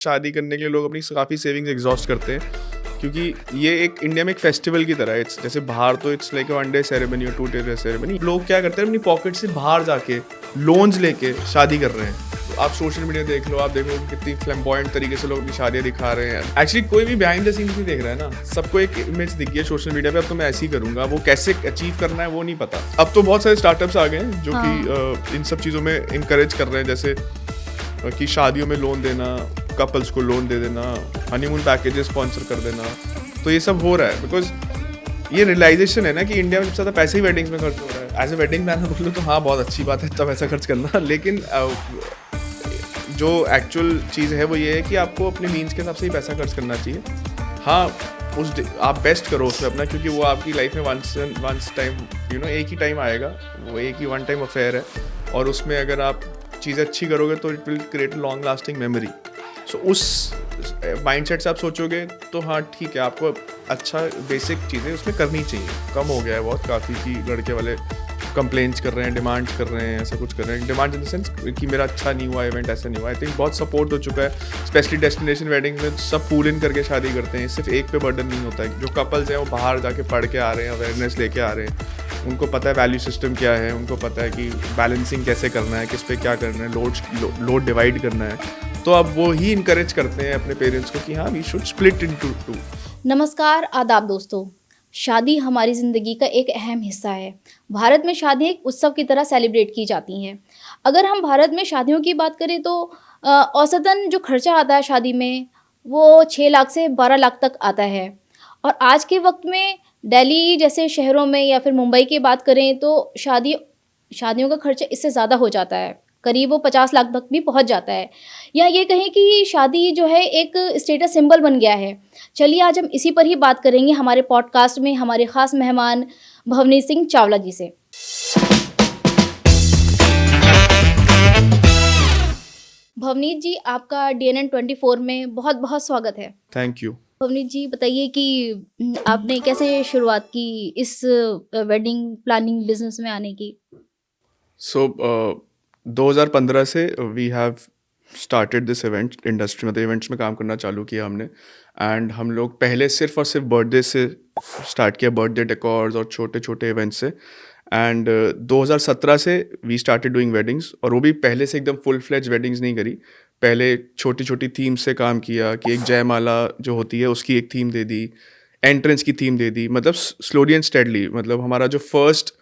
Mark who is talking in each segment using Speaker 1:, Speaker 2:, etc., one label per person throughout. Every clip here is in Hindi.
Speaker 1: शादी करने के लिए लोग अपनी काफ़ी सेविंग्स एग्जॉस्ट करते हैं क्योंकि ये एक इंडिया में एक फेस्टिवल की तरह है। इट्स जैसे बाहर तो it's like one day ceremony और 2 डे सेरेमनी। लोग क्या करते हैं अपनी पॉकेट से बाहर जाके लोन्स लेके शादी कर रहे हैं। तो आप सोशल मीडिया देख लो, आप देखो कितनी फ्लैम्बॉयंट तरीके से लोग अपनी शादियां दिखा रहे हैं। एक्चुअली कोई भी बिहाइंड द सीन्स नहीं देख रहा है ना, सबको एक इमेज दिख गई है सोशल मीडिया पे, अब तो मैं ऐसे ही करूंगा, वो कैसे अचीव करना है वो नहीं पता। अब तो बहुत सारे स्टार्टअप्स आ गए हैं जो कि इन सब चीज़ों में इंकरेज कर रहे हैं, जैसे कि शादियों में लोन देना, कपल्स को लोन दे देना, हनीमून पैकेजेस स्पॉन्सर कर देना। तो ये सब हो रहा है बिकॉज ये रियलाइजेशन है ना कि इंडिया में सबसे ज़्यादा पैसे ही वेडिंग्स में खर्च हो रहा है। एज ए वेडिंग प्लानर बोलो तो हाँ बहुत अच्छी बात है तब पैसा खर्च करना, लेकिन जो एक्चुअल चीज़ है वो ये है कि आपको अपने मीन्स के हिसाब से ही पैसा खर्च करना चाहिए। हाँ आप बेस्ट करो उसमें अपना, क्योंकि वो आपकी लाइफ में वंस टाइम एक ही टाइम आएगा, वो एक ही वन टाइम अफेयर है, और उसमें अगर आप चीज़ें अच्छी करोगे तो it will create long lasting memory. So उस माइंडसेट से आप सोचोगे तो हाँ ठीक है, आपको अच्छा बेसिक चीज़ें उसमें करनी चाहिए। कम हो गया है बहुत काफ़ी कि लड़के वाले कंप्लेंट्स कर रहे हैं, डिमांड्स कर रहे हैं, ऐसा कुछ कर रहे हैं। डिमांड इन द सेंस कि मेरा अच्छा नहीं हुआ इवेंट, ऐसा नहीं हुआ। आई थिंक बहुत सपोर्ट हो चुका है, स्पेशली डेस्टिनेशन वेडिंग में सब पूल इन करके शादी करते हैं, सिर्फ एक पे बर्डन नहीं होता है। जो कपल्स हैं वो बाहर जाके पढ़ के आ रहे हैं, अवेयरनेस लेके आ रहे हैं, उनको पता है वैल्यू सिस्टम क्या है, उनको पता है कि बैलेंसिंग कैसे करना है, किस पे क्या करना है, लोड डिवाइड करना है। तो अब वो ही इनकरेज करते हैं अपने पेरेंट्स को कि हाँ we should split into two.
Speaker 2: नमस्कार आदाब दोस्तों। शादी हमारी ज़िंदगी का एक अहम हिस्सा है। भारत में शादियाँ एक उत्सव की तरह सेलिब्रेट की जाती हैं। अगर हम भारत में शादियों की बात करें तो औसतन जो खर्चा आता है शादी में वो 6 लाख से 12 लाख तक आता है। और आज के वक्त में दिल्ली जैसे शहरों में या फिर मुंबई की बात करें तो शादियों का खर्चा इससे ज़्यादा हो जाता है, करीब वो 50 लाख तक भी पहुंच जाता है। या ये कहें कि शादी जो है एक स्टेटस सिंबल बन गया है। चलिए आज हम इसी पर ही बात करेंगे हमारे पॉडकास्ट में हमारे ख़ास मेहमान भवनीत सिंह चावला जी से। भवनीत जी, आपका DNN 24 में बहुत बहुत स्वागत है।
Speaker 1: Thank you.
Speaker 2: भवनीत जी बताइए कि आपने कैसे शुरुआत की इस वेडिंग प्लानिंग बिजनेस में आने की?
Speaker 1: सो 2015 से we have started this event industry, मतलब इवेंट्स में काम करना चालू किया हमने। एंड हम लोग पहले सिर्फ और सिर्फ बर्थडे से स्टार्ट किया, बर्थडे डेकोर्स और छोटे छोटे इवेंट्स से। एंड 2017 से वी स्टार्टेड डूइंग वेडिंग्स, और वो भी पहले से एकदम फुल फ्लेज वेडिंग्स नहीं करी। पहले छोटी छोटी थीम से काम किया कि एक जयमाला जो होती है उसकी एक थीम दे दी, एंट्रेंस की थीम दे दी, मतलब स्लोली एंड स्टेडली। मतलब हमारा जो फर्स्ट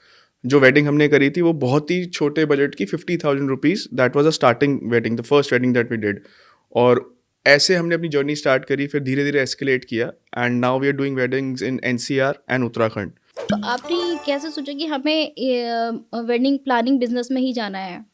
Speaker 1: जो वेडिंग हमने करी थी वो बहुत ही छोटे बजट की, 50,000 rupees, that was a starting wedding, the first wedding that we did. और ऐसे हमने अपनी जर्नी स्टार्ट करी, फिर धीरे धीरे एस्केलेट किया, and now we are doing weddings in NCR and Uttarakhand.
Speaker 2: तो आपने कैसे सोचा कि हमें वेडिंग प्लानिंग बिजनेस में ही जाना है?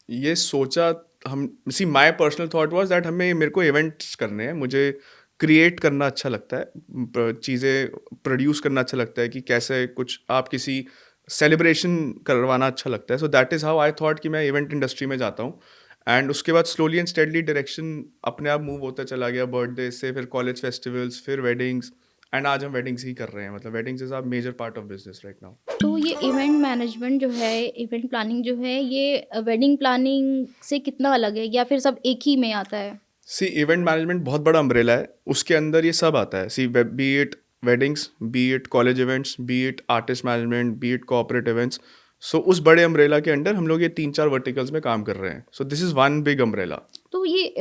Speaker 1: ये सोचा हम see my personal thought was that मेरे को इवेंट्स करने हैं, मुझे क्रिएट करना अच्छा लगता है, चीज़ें प्रोड्यूस करना अच्छा लगता है, कि कैसे कुछ आप किसी सेलिब्रेशन करवाना अच्छा लगता है। सो that is how I thought कि मैं इवेंट इंडस्ट्री में जाता हूँ। एंड उसके बाद स्लोली एंड स्टेडली डायरेक्शन अपने आप मूव होता चला गया, बर्थडे से फिर कॉलेज फेस्टिवल्स, फिर वेडिंग्स, एंड आज हम वेडिंग्स ही कर रहे हैं। मतलब weddings is our major part of business right now.
Speaker 2: तो ये इवेंट मैनेजमेंट जो है, इवेंट प्लानिंग जो है, ये वेडिंग प्लानिंग से कितना अलग है या फिर सब एक ही में आता है?
Speaker 1: सी इवेंट मैनेजमेंट बहुत बड़ा अम्ब्रेला है, उसके अंदर ये सब आता है। See be it weddings, be it college events, be it artist management, be it corporate events. So उस बड़े अम्ब्रेला के अंडर हम लोग ये 3-4 वर्टिकल्स में काम कर रहे हैं। So this is one big umbrella.
Speaker 2: तो ये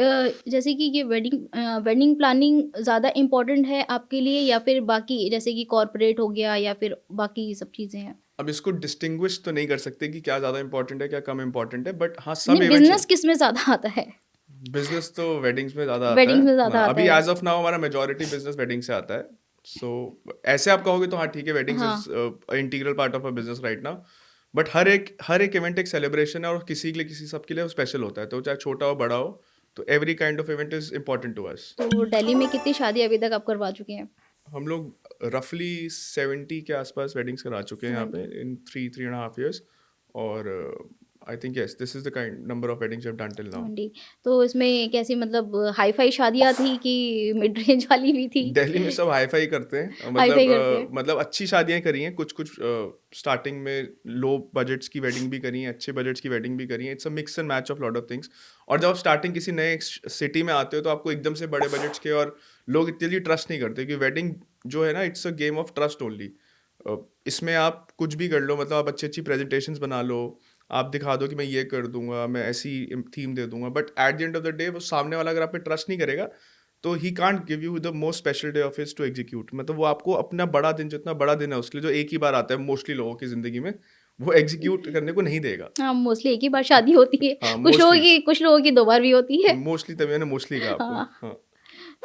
Speaker 2: जैसे कि ये वेडिंग प्लानिंग ज़्यादा इम्पोर्टेंट है आपके लिए या फिर बाकी जैसे कि कॉर्पोरेट हो गया या फिर बाकी सब चीज़ें हैं?
Speaker 1: अब इसको डिस्टिंग्विश तो नहीं कर सकते कि क्या ज़्यादा इंपॉर्टेंट है क्या कम इंपॉर्टेंट है, बट हाँ सब
Speaker 2: नहीं,
Speaker 1: इवेंट्स।
Speaker 2: बिजनेस किस में ज़्यादा आता है?
Speaker 1: बिजनेस तो वेडिंग्स में ज़्यादा आता
Speaker 2: वेडिंग्स में
Speaker 1: है।
Speaker 2: ज़्यादा आता
Speaker 1: अभी
Speaker 2: है।
Speaker 1: एज ऑफ नाउ हमारा मेजोरिटी बिजनेस वेडिंग से आता है। सो ऐसे आप कहोगे तो हाँ ठीक है, वेडिंग्स
Speaker 2: हाँ।
Speaker 1: Is integral part of a business right now. But हर एक इवेंट एक सेलिब्रेशन है, और किसी के लिए किसी सबके लिए वो स्पेशल होता है, तो चाहे छोटा हो बड़ा हो, तो every kind of event is important to us.
Speaker 2: तो दिल्ली में कितनी शादी अभी तक आप करवा चुके हैं?
Speaker 1: हम लोग रफली 70 के आसपास वेडिंग्स करा चुके हैं यहाँ पे
Speaker 2: 70।
Speaker 1: इन 3.5 years। और I think yes, this is the kind number of weddings I have done till now.
Speaker 2: 20। तो इसमें कैसी मतलब हाई फाई शादियाँ थी कि मिड रेंज वाली भी थी?
Speaker 1: दिल्ली में सब हाई फाई करते हैं,
Speaker 2: हाई फाई करते हैं।
Speaker 1: मतलब अच्छी शादियां करी हैं, कुछ कुछ स्टार्टिंग में लो बजट्स की वेडिंग भी करी हैं, अच्छे बजट्स की वेडिंग भी करी हैं। It's a mix and match of lot of things. और जब आप स्टार्टिंग किसी नए सिटी में आते हो तो आपको एकदम से बड़े बजट्स के और लोग इतनी जल्दी ट्रस्ट नहीं करते, क्योंकि वेडिंग जो है ना, it's a game of trust only. इसमें आप कुछ भी कर लो, मतलब आप अच्छी अच्छी प्रेजेंटेशंस बना लो, आप दिखा दो कि मैं ये कर दूंगा, मैं ऐसी थीम दे दूंगा, but at the end of the day वो सामने वाला अगर आप पे ट्रस्ट नहीं करेगा तो he can't give you the most special day of his to execute. मतलब वो आपको अपना बड़ा दिन, जितना बड़ा दिन है उसके लिए, जो एक ही बार आता है मोस्टली लोगों की जिंदगी में, वो एग्जीक्यूट करने को नहीं देगा।
Speaker 2: हाँ, मोस्टली एक ही बार शादी होती है।
Speaker 1: हाँ,
Speaker 2: कुछ लोगों की 2 बार भी होती है।
Speaker 1: मोस्टली, तभी मैंने मोस्टली कहा आपको।
Speaker 2: हाँ।
Speaker 1: हाँ,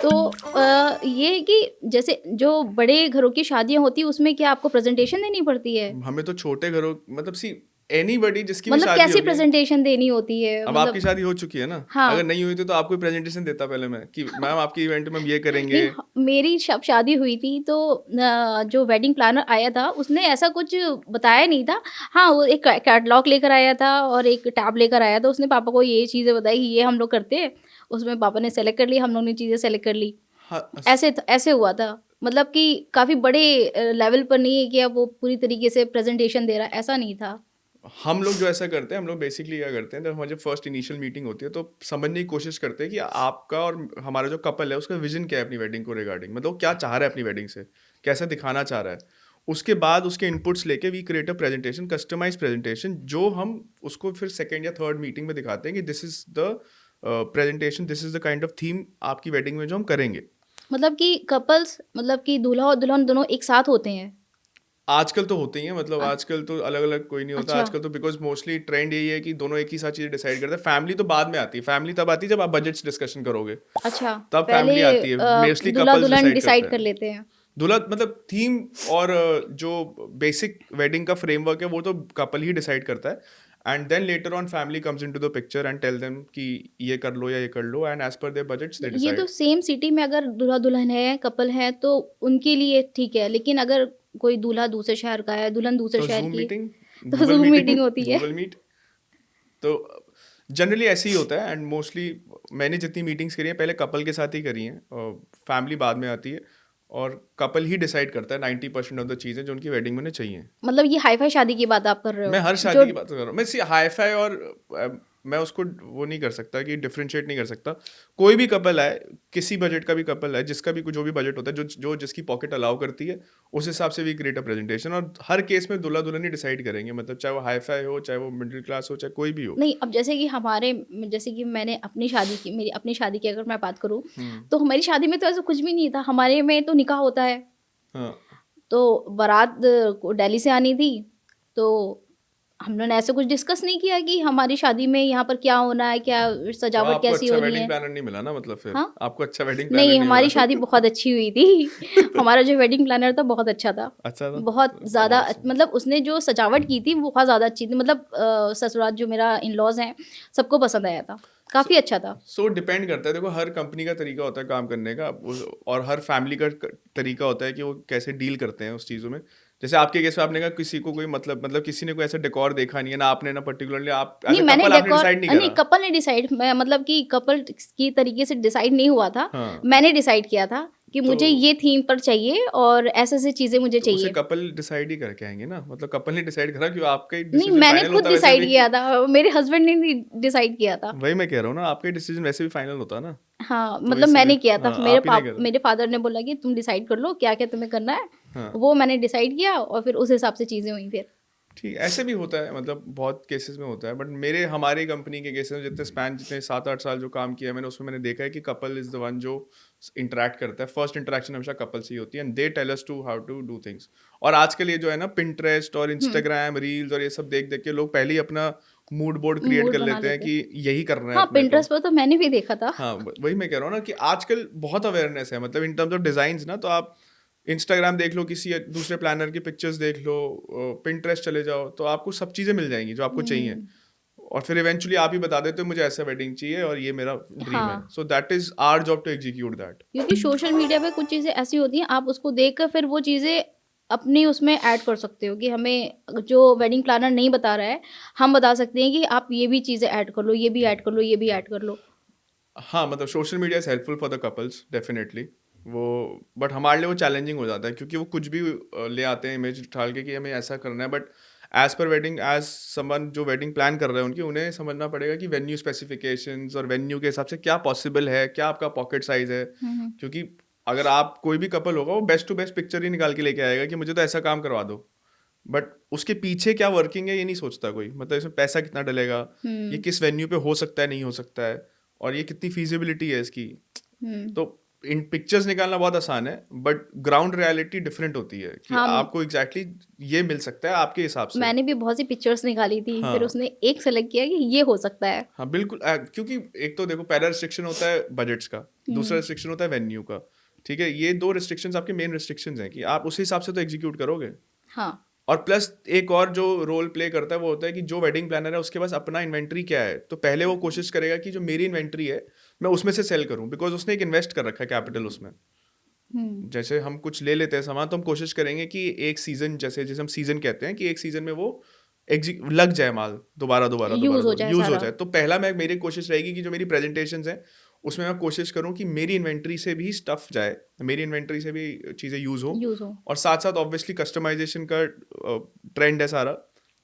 Speaker 2: तो ये है कि जैसे जो बड़े घरों की शादियाँ होती हैं उसमें क्या आपको प्रेज़ेंटेशन देनी पड़ती है?
Speaker 1: हमें तो छोटे घरों, मतलब सी एनीबडी जिसकी भी
Speaker 2: मतलब
Speaker 1: शादी
Speaker 2: कैसी
Speaker 1: होगी।
Speaker 2: प्रेज़ेंटेशन देनी होती है?
Speaker 1: अब
Speaker 2: मतलब
Speaker 1: आपकी शादी हो चुकी है ना,
Speaker 2: हाँ।
Speaker 1: अगर नहीं हुई थी तो आपको प्रेजेंटेशन देता पहले मैं कि मैम आपकी इवेंट में हम ये करेंगे।
Speaker 2: नहीं, मेरी जब शादी हुई थी तो जो वेडिंग प्लानर आया था उसने ऐसा कुछ बताया नहीं था। हाँ, वो एक कैटलॉग लेकर आया था और एक टैब लेकर आया था। उसने पापा को ये चीज़ें बताई कि ये हम लोग करते हैं। उसमें पापा ने सेलेक्ट कर ली, हम लोग ने चीज़ें सेलेक्ट कर ली।
Speaker 1: हाँ,
Speaker 2: ऐसे हुआ था। मतलब कि काफ़ी बड़े लेवल पर नहीं है कि अब वो पूरी तरीके से प्रेज़ेंटेशन दे रहा है, ऐसा नहीं था।
Speaker 1: हम लोग जो ऐसा करते हैं, हम लोग बेसिकली क्या करते हैं, जब हमारी फर्स्ट इनिशियल मीटिंग होती है तो समझने की कोशिश करते हैं कि आपका और हमारा जो कपल है उसका विजन क्या है अपनी वेडिंग को रिगार्डिंग, मतलब वो क्या चाह रहा है अपनी वेडिंग से, कैसा दिखाना चाह रहा है। उसके बाद उसके इनपुट्स लेके we create a presentation, customise presentation, जो हम उसको फिर सेकेंड या थर्ड मीटिंग में दिखाते हैं कि this is the presentation, this is the kind of theme आपकी वेडिंग में जो हम करेंगे।
Speaker 2: मतलब कि कपल्स मतलब कि दूल्हा और दुल्हन दोनों एक साथ होते हैं।
Speaker 1: आजकल तो होते ही हैं, मतलब
Speaker 2: अ,
Speaker 1: आजकल तो अलग अलग कोई नहीं होता
Speaker 2: अच्छा।
Speaker 1: आजकल तो, बिकॉज मोस्टली ट्रेंड यही है कि दोनों एक ही साथ चीजें डिसाइड करते हैं। फैमिली तो बाद में आती है, फैमिली तब आती है जब आप बजट्स डिस्कशन करोगे,
Speaker 2: अच्छा,
Speaker 1: तब
Speaker 2: पहले
Speaker 1: फैमिली आती है। मोस्टली कपल्स
Speaker 2: दूल्हा-दुल्हन
Speaker 1: डिसाइड करते
Speaker 2: डिसाइड कर
Speaker 1: हैं।
Speaker 2: लेते हैं।
Speaker 1: दूल्हा मतलब थीम और जो बेसिक वेडिंग का फ्रेमवर्क है वो तो कपल ही डिसाइड करता है, and then later on family comes into the picture and tell them कि ये कर लो या ये कर लो, and as per their budgets they
Speaker 2: ये तो
Speaker 1: डिसाइड।
Speaker 2: सेम सिटी में अगर दूल्हा-दुल्हन है, कपल है तो उनके लिए ठीक है, लेकिन अगर कोई दूल्हा दूसरे शहर का है, दुल्हन दूसरे
Speaker 1: तो
Speaker 2: शहर
Speaker 1: जूम
Speaker 2: की है,
Speaker 1: मीटिंग,
Speaker 2: तो
Speaker 1: गूगल
Speaker 2: ज़ूम
Speaker 1: मीटिंग,
Speaker 2: मीटिंग होती है।
Speaker 1: Google meet. तो जनरली ऐसे ही होता है, एंड मोस्टली मैंने जितनी मीटिंग्स करी हैं पहले कपल के साथ ही करी हैं, और फैमिली बाद में आती है, और कपल ही डिसाइड करता है 90% ऑफ द चीज़ें जो उनकी वेडिंग में उन्हें चाहिए।
Speaker 2: मतलब ये हाई-फाई शादी की बात आप कर रहे
Speaker 1: मैं
Speaker 2: हो?
Speaker 1: हर
Speaker 2: जो
Speaker 1: शादी की बात कर रहा हूँ, मैं सी हाई फाई और मैं उसको वो नहीं कर सकता कि डिफ्रेंशिएट नहीं कर सकता। कोई भी कपल है, किसी बजट का भी कपल है, जिसका भी जो भी बजट होता है, जो जो जिसकी पॉकेट अलाउ करती है, उस हिसाब से वी क्रिएट अ प्रेजेंटेशन, और हर केस में दूल्हा दुल्हन ही डिसाइड करेंगे, मतलब चाहे वो हाई फाई हो, चाहे वो मिडिल क्लास हो, चाहे कोई भी हो।
Speaker 2: नहीं, अब जैसे कि मैंने अपनी शादी की मेरी अपनी शादी की अगर मैं बात करूँ,
Speaker 1: हम्म।
Speaker 2: तो हमारी शादी में तो ऐसा कुछ भी नहीं था। हमारे में तो निकाह होता है,
Speaker 1: हाँ,
Speaker 2: तो बारात को दिल्ली से आनी थी, तो हम लोगों ने ऐसा कुछ डिस्कस नहीं किया कि हमारी शादी में यहाँ पर क्या होना है, क्या
Speaker 1: तो
Speaker 2: सजावट
Speaker 1: आपको
Speaker 2: कैसी
Speaker 1: अच्छा
Speaker 2: होनी
Speaker 1: वेडिंग
Speaker 2: है।
Speaker 1: प्लानर नहीं मिला ना, मतलब फिर
Speaker 2: हाँ?
Speaker 1: आपको अच्छा वेडिंग प्लानर
Speaker 2: नहीं,
Speaker 1: नहीं
Speaker 2: हमारी शादी
Speaker 1: मिला।
Speaker 2: बहुत अच्छी हुई थी। हमारा जो वेडिंग प्लानर था बहुत अच्छा था।
Speaker 1: अच्छा था।
Speaker 2: बहुत ज़्यादा
Speaker 1: Awesome.
Speaker 2: मतलब उसने जो सजावट की थी वो बहुत ज़्यादा अच्छी थी। मतलब ससुराल जो मेरा इन-लॉज़ हैं, सबको पसंद आया था। काफ़ी अच्छा था।
Speaker 1: सो डिपेंड करता है, देखो हर कंपनी का तरीका होता है काम करने का, और हर फैमिली का तरीका होता है कि वो कैसे डील करते हैं उस चीज़ों में। जैसे आपके केस में आपने कहा किसी को कोई मतलब किसी ने कोई ऐसा डेकोर देखा नहीं है ना, आपने ना पर्टिकुलरली, आप एज
Speaker 2: नहीं,
Speaker 1: अ
Speaker 2: मैंने
Speaker 1: कपल आपने
Speaker 2: डेकोर
Speaker 1: डिसाइड नहीं
Speaker 2: नहीं,
Speaker 1: करा।
Speaker 2: कपल ने डिसाइड मैं मतलब कि कपल की तरीके से डिसाइड नहीं हुआ था।
Speaker 1: हाँ,
Speaker 2: मैंने डिसाइड किया था कि
Speaker 1: तो
Speaker 2: मुझे ये थीम पर चाहिए और ऐसे-ऐसे चीज़ें मुझे
Speaker 1: तो उसे
Speaker 2: चाहिए।
Speaker 1: कपल डिसाइड ही करके आएंगे ना, मतलब कपल ने डिसाइड करा कि आपका ही
Speaker 2: नहीं,
Speaker 1: डिसीजन
Speaker 2: मैंने
Speaker 1: फाइनल
Speaker 2: खुद
Speaker 1: होता वैसे
Speaker 2: डिसाइड
Speaker 1: भी।
Speaker 2: किया था, मेरे हस्बैंड ने नहीं डिसाइड किया था।
Speaker 1: वही मैं कह रहा हूँ ना, आपका ही डिसीजन वैसे भी फाइनल होता ना।
Speaker 2: हाँ,
Speaker 1: तो
Speaker 2: मतलब
Speaker 1: इसलिए
Speaker 2: मैंने किया था।
Speaker 1: हाँ, आप ही नहीं करा।
Speaker 2: मेरे फादर ने बोला कि तुम डिसाइड कर लो क्या-क्या तुम्हें करना है।
Speaker 1: हाँ,
Speaker 2: वो मैंने डिसाइड किया और फिर उस हिसाब से चीज़ें हुई फिर।
Speaker 1: ठीक, ऐसे भी होता है, मतलब बहुत केसेस में होता है, बट हमारी कंपनी के केसेस में जितने 7-8 साल जो काम किया है मैंने, उसमें मैंने देखा है कि कपल इज द वन जो इंटरेक्ट करता है। फर्स्ट इंटरेक्शन हमेशा कपल से ही होती है, and they tell us to how to do things. और आजकल ये जो है ना, पिंटरेस्ट और
Speaker 2: हुँ,
Speaker 1: इंस्टाग्राम रील्स और ये सब देख देख के लोग पहले ही अपना मूड बोर्ड क्रिएट
Speaker 2: मूड
Speaker 1: कर
Speaker 2: बना
Speaker 1: लेते हैं
Speaker 2: लेते हैं।
Speaker 1: कि यही करना है
Speaker 2: हाँ,
Speaker 1: अपने को।
Speaker 2: पिंटरेस्ट पर तो मैंने भी देखा था।
Speaker 1: हाँ, वही मैं कह रहा हूँ ना कि आजकल बहुत अवेयरनेस है, मतलब इन टर्म्स ऑफ डिजाइन ना, तो आप इंस्टाग्राम देख लो, किसी दूसरे प्लानर की पिक्चर्स देख लो, पिंटरेस्ट चले जाओ, तो आपको सब चीज़ें मिल जाएंगी जो आपको चाहिए,
Speaker 2: हुँ,
Speaker 1: और फिर इवेंचुअली आप ही बता देते हो मुझे ऐसा वेडिंग चाहिए और ये मेरा ड्रीम है,
Speaker 2: हाँ,
Speaker 1: so that is our job to execute that.
Speaker 2: क्योंकि सोशल मीडिया पे कुछ चीज़ें ऐसी होती हैं, आप उसको देखकर फिर वो चीज़ें अपनी उसमें ऐड कर सकते हो कि हमें जो वेडिंग प्लानर नहीं बता रहा है, हम बता सकते हैं कि आप ये भी चीज़ें ऐड कर लो, ये भी ऐड कर लो, ये भी ऐड कर लो।
Speaker 1: हाँ, मतलब social media is helpful for the couples definitely. वो बट हमारे लिए वो चैलेंजिंग हो जाता है क्योंकि वो कुछ भी ले आते हैं इमेज डाल के कि हमें ऐसा करना है, but as per wedding, as someone जो वेडिंग प्लान कर रहे हैं उनकी, उन्हें समझना पड़ेगा कि वेन्यू स्पेसिफिकेशंस और वेन्यू के हिसाब से क्या पॉसिबल है, क्या आपका पॉकेट साइज़ है।
Speaker 2: हुँ, हुँ।
Speaker 1: क्योंकि अगर आप कोई भी कपल होगा वो बेस्ट टू बेस्ट पिक्चर ही निकाल के लेके आएगा कि मुझे तो ऐसा काम करवा दो, बट उसके पीछे क्या वर्किंग है ये नहीं सोचता कोई। मतलब इसमें पैसा कितना डलेगा, ये
Speaker 2: हुँ,
Speaker 1: किस वेन्यू पे हो सकता है, नहीं हो सकता है, और ये कितनी फीजिबिलिटी है इसकी।
Speaker 2: हुँ।
Speaker 1: तो इन पिक्चर्स निकालना बहुत आसान है, बट ग्राउंड रियलिटी डिफरेंट होती है कि
Speaker 2: हाँ,
Speaker 1: आपको एग्जैक्टली ये मिल सकता है आपके हिसाब से।
Speaker 2: मैंने भी बहुत सी पिक्चर्स निकाली थी, फिर
Speaker 1: हाँ,
Speaker 2: उसने एक सेलेक्ट किया कि ये हो सकता है।
Speaker 1: हाँ बिल्कुल। क्योंकि एक तो देखो पहला रिस्ट्रिक्शन होता है बजट्स का, दूसरा
Speaker 2: हुँ,
Speaker 1: रिस्ट्रिक्शन होता है वेन्यू का। ठीक है, ये दो रिस्ट्रिक्शंस आपके मेन रिस्ट्रिक्शंस हैं कि आप उस हिसाब से तो एग्जीक्यूट करोगे।
Speaker 2: हाँ।
Speaker 1: और प्लस एक और जो रोल प्ले करता है वो होता है कि जो वेडिंग प्लानर है उसके पास अपना इन्वेंट्री क्या है, तो पहले वो कोशिश करेगा कि जो मेरी इन्वेंट्री है मैं उसमें से सेल करूं, बिकॉज उसने एक इन्वेस्ट कर रखा है कैपिटल उसमें।
Speaker 2: हुँ,
Speaker 1: जैसे हम कुछ ले लेते हैं सामान तो हम कोशिश करेंगे कि एक सीजन, जैसे जैसे हम सीजन कहते हैं कि एक सीजन में वो लग जाए माल, दोबारा दोबारा दोबारा
Speaker 2: यूज़ हो
Speaker 1: दोबारा
Speaker 2: जाए
Speaker 1: यूज हो
Speaker 2: सारा।
Speaker 1: जाए। तो पहला मैं मेरी कोशिश रहेगी कि जो मेरी प्रेजेंटेशंस हैं उसमें मैं कोशिश करूं कि मेरी इन्वेंट्री से भी स्टफ जाए, मेरी इन्वेंट्री से भी चीज़ें यूज हो।
Speaker 2: यूज़ हो।
Speaker 1: और साथ साथ ऑब्वियसली कस्टमाइजेशन का ट्रेंड है सारा,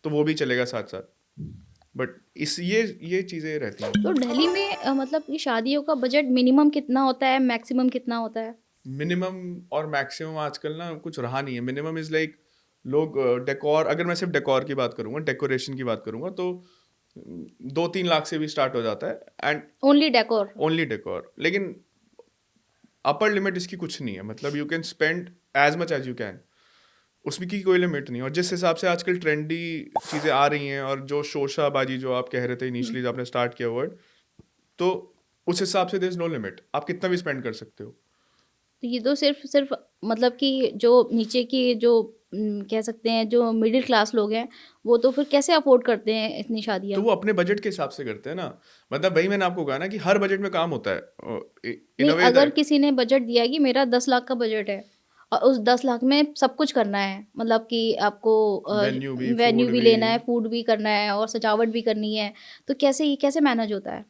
Speaker 1: तो वो भी चलेगा साथ साथ। बट इस ये चीज़ें रहती हैं।
Speaker 2: तो दिल्ली में मतलब कि शादियों का बजट मिनिमम कितना होता है, मैक्सिमम कितना होता है?
Speaker 1: मिनिमम और मैक्सिमम आजकल ना कुछ रहा नहीं है। मिनिमम इज़ लाइक लोग डेकोर, अगर मैं सिर्फ डेकोर की बात करूंगा, डेकोरेशन की बात करूंगा, तो 2-3 लाख से भी स्टार्ट हो जाता है, and
Speaker 2: only decor.
Speaker 1: Only decor. लेकिन अपर लिमिट इसकी कुछ नहीं है, मतलब you can spend as much as you can, उसमें की कोई लिमिट नहीं है। और जिस हिसाब से आजकल ट्रेंडी चीज़ें आ रही हैं और जो शोशाबाजी जो आप कह रहे थे
Speaker 2: हुँ।
Speaker 1: इनिशियली जब आपने स्टार्ट किया वर्ड, तो उस हिसाब से देयर इज नो लिमिट, आप कितना भी स्पेंड कर सकते हो।
Speaker 2: तो ये तो सिर्फ़ मतलब कि जो नीचे की जो कह सकते हैं जो मिडिल क्लास लोग हैं, वो तो फिर कैसे अफ़ोर्ड करते हैं इतनी
Speaker 1: तो
Speaker 2: शादियाँ?
Speaker 1: वो अपने बजट के हिसाब से करते हैं ना। मतलब वही मैंने आपको कहा ना कि हर बजट में काम होता है इन
Speaker 2: नहीं,
Speaker 1: अ वे
Speaker 2: अगर
Speaker 1: दैट।
Speaker 2: किसी ने बजट दिया कि मेरा 10 लाख का बजट है और उस 10 लाख में सब कुछ करना है, मतलब कि आपको
Speaker 1: वेन्यू भी,
Speaker 2: वेन्यू
Speaker 1: फूड
Speaker 2: भी
Speaker 1: भी।
Speaker 2: लेना है, फूड भी करना है और सजावट भी करनी है, तो कैसे मैनेज होता है?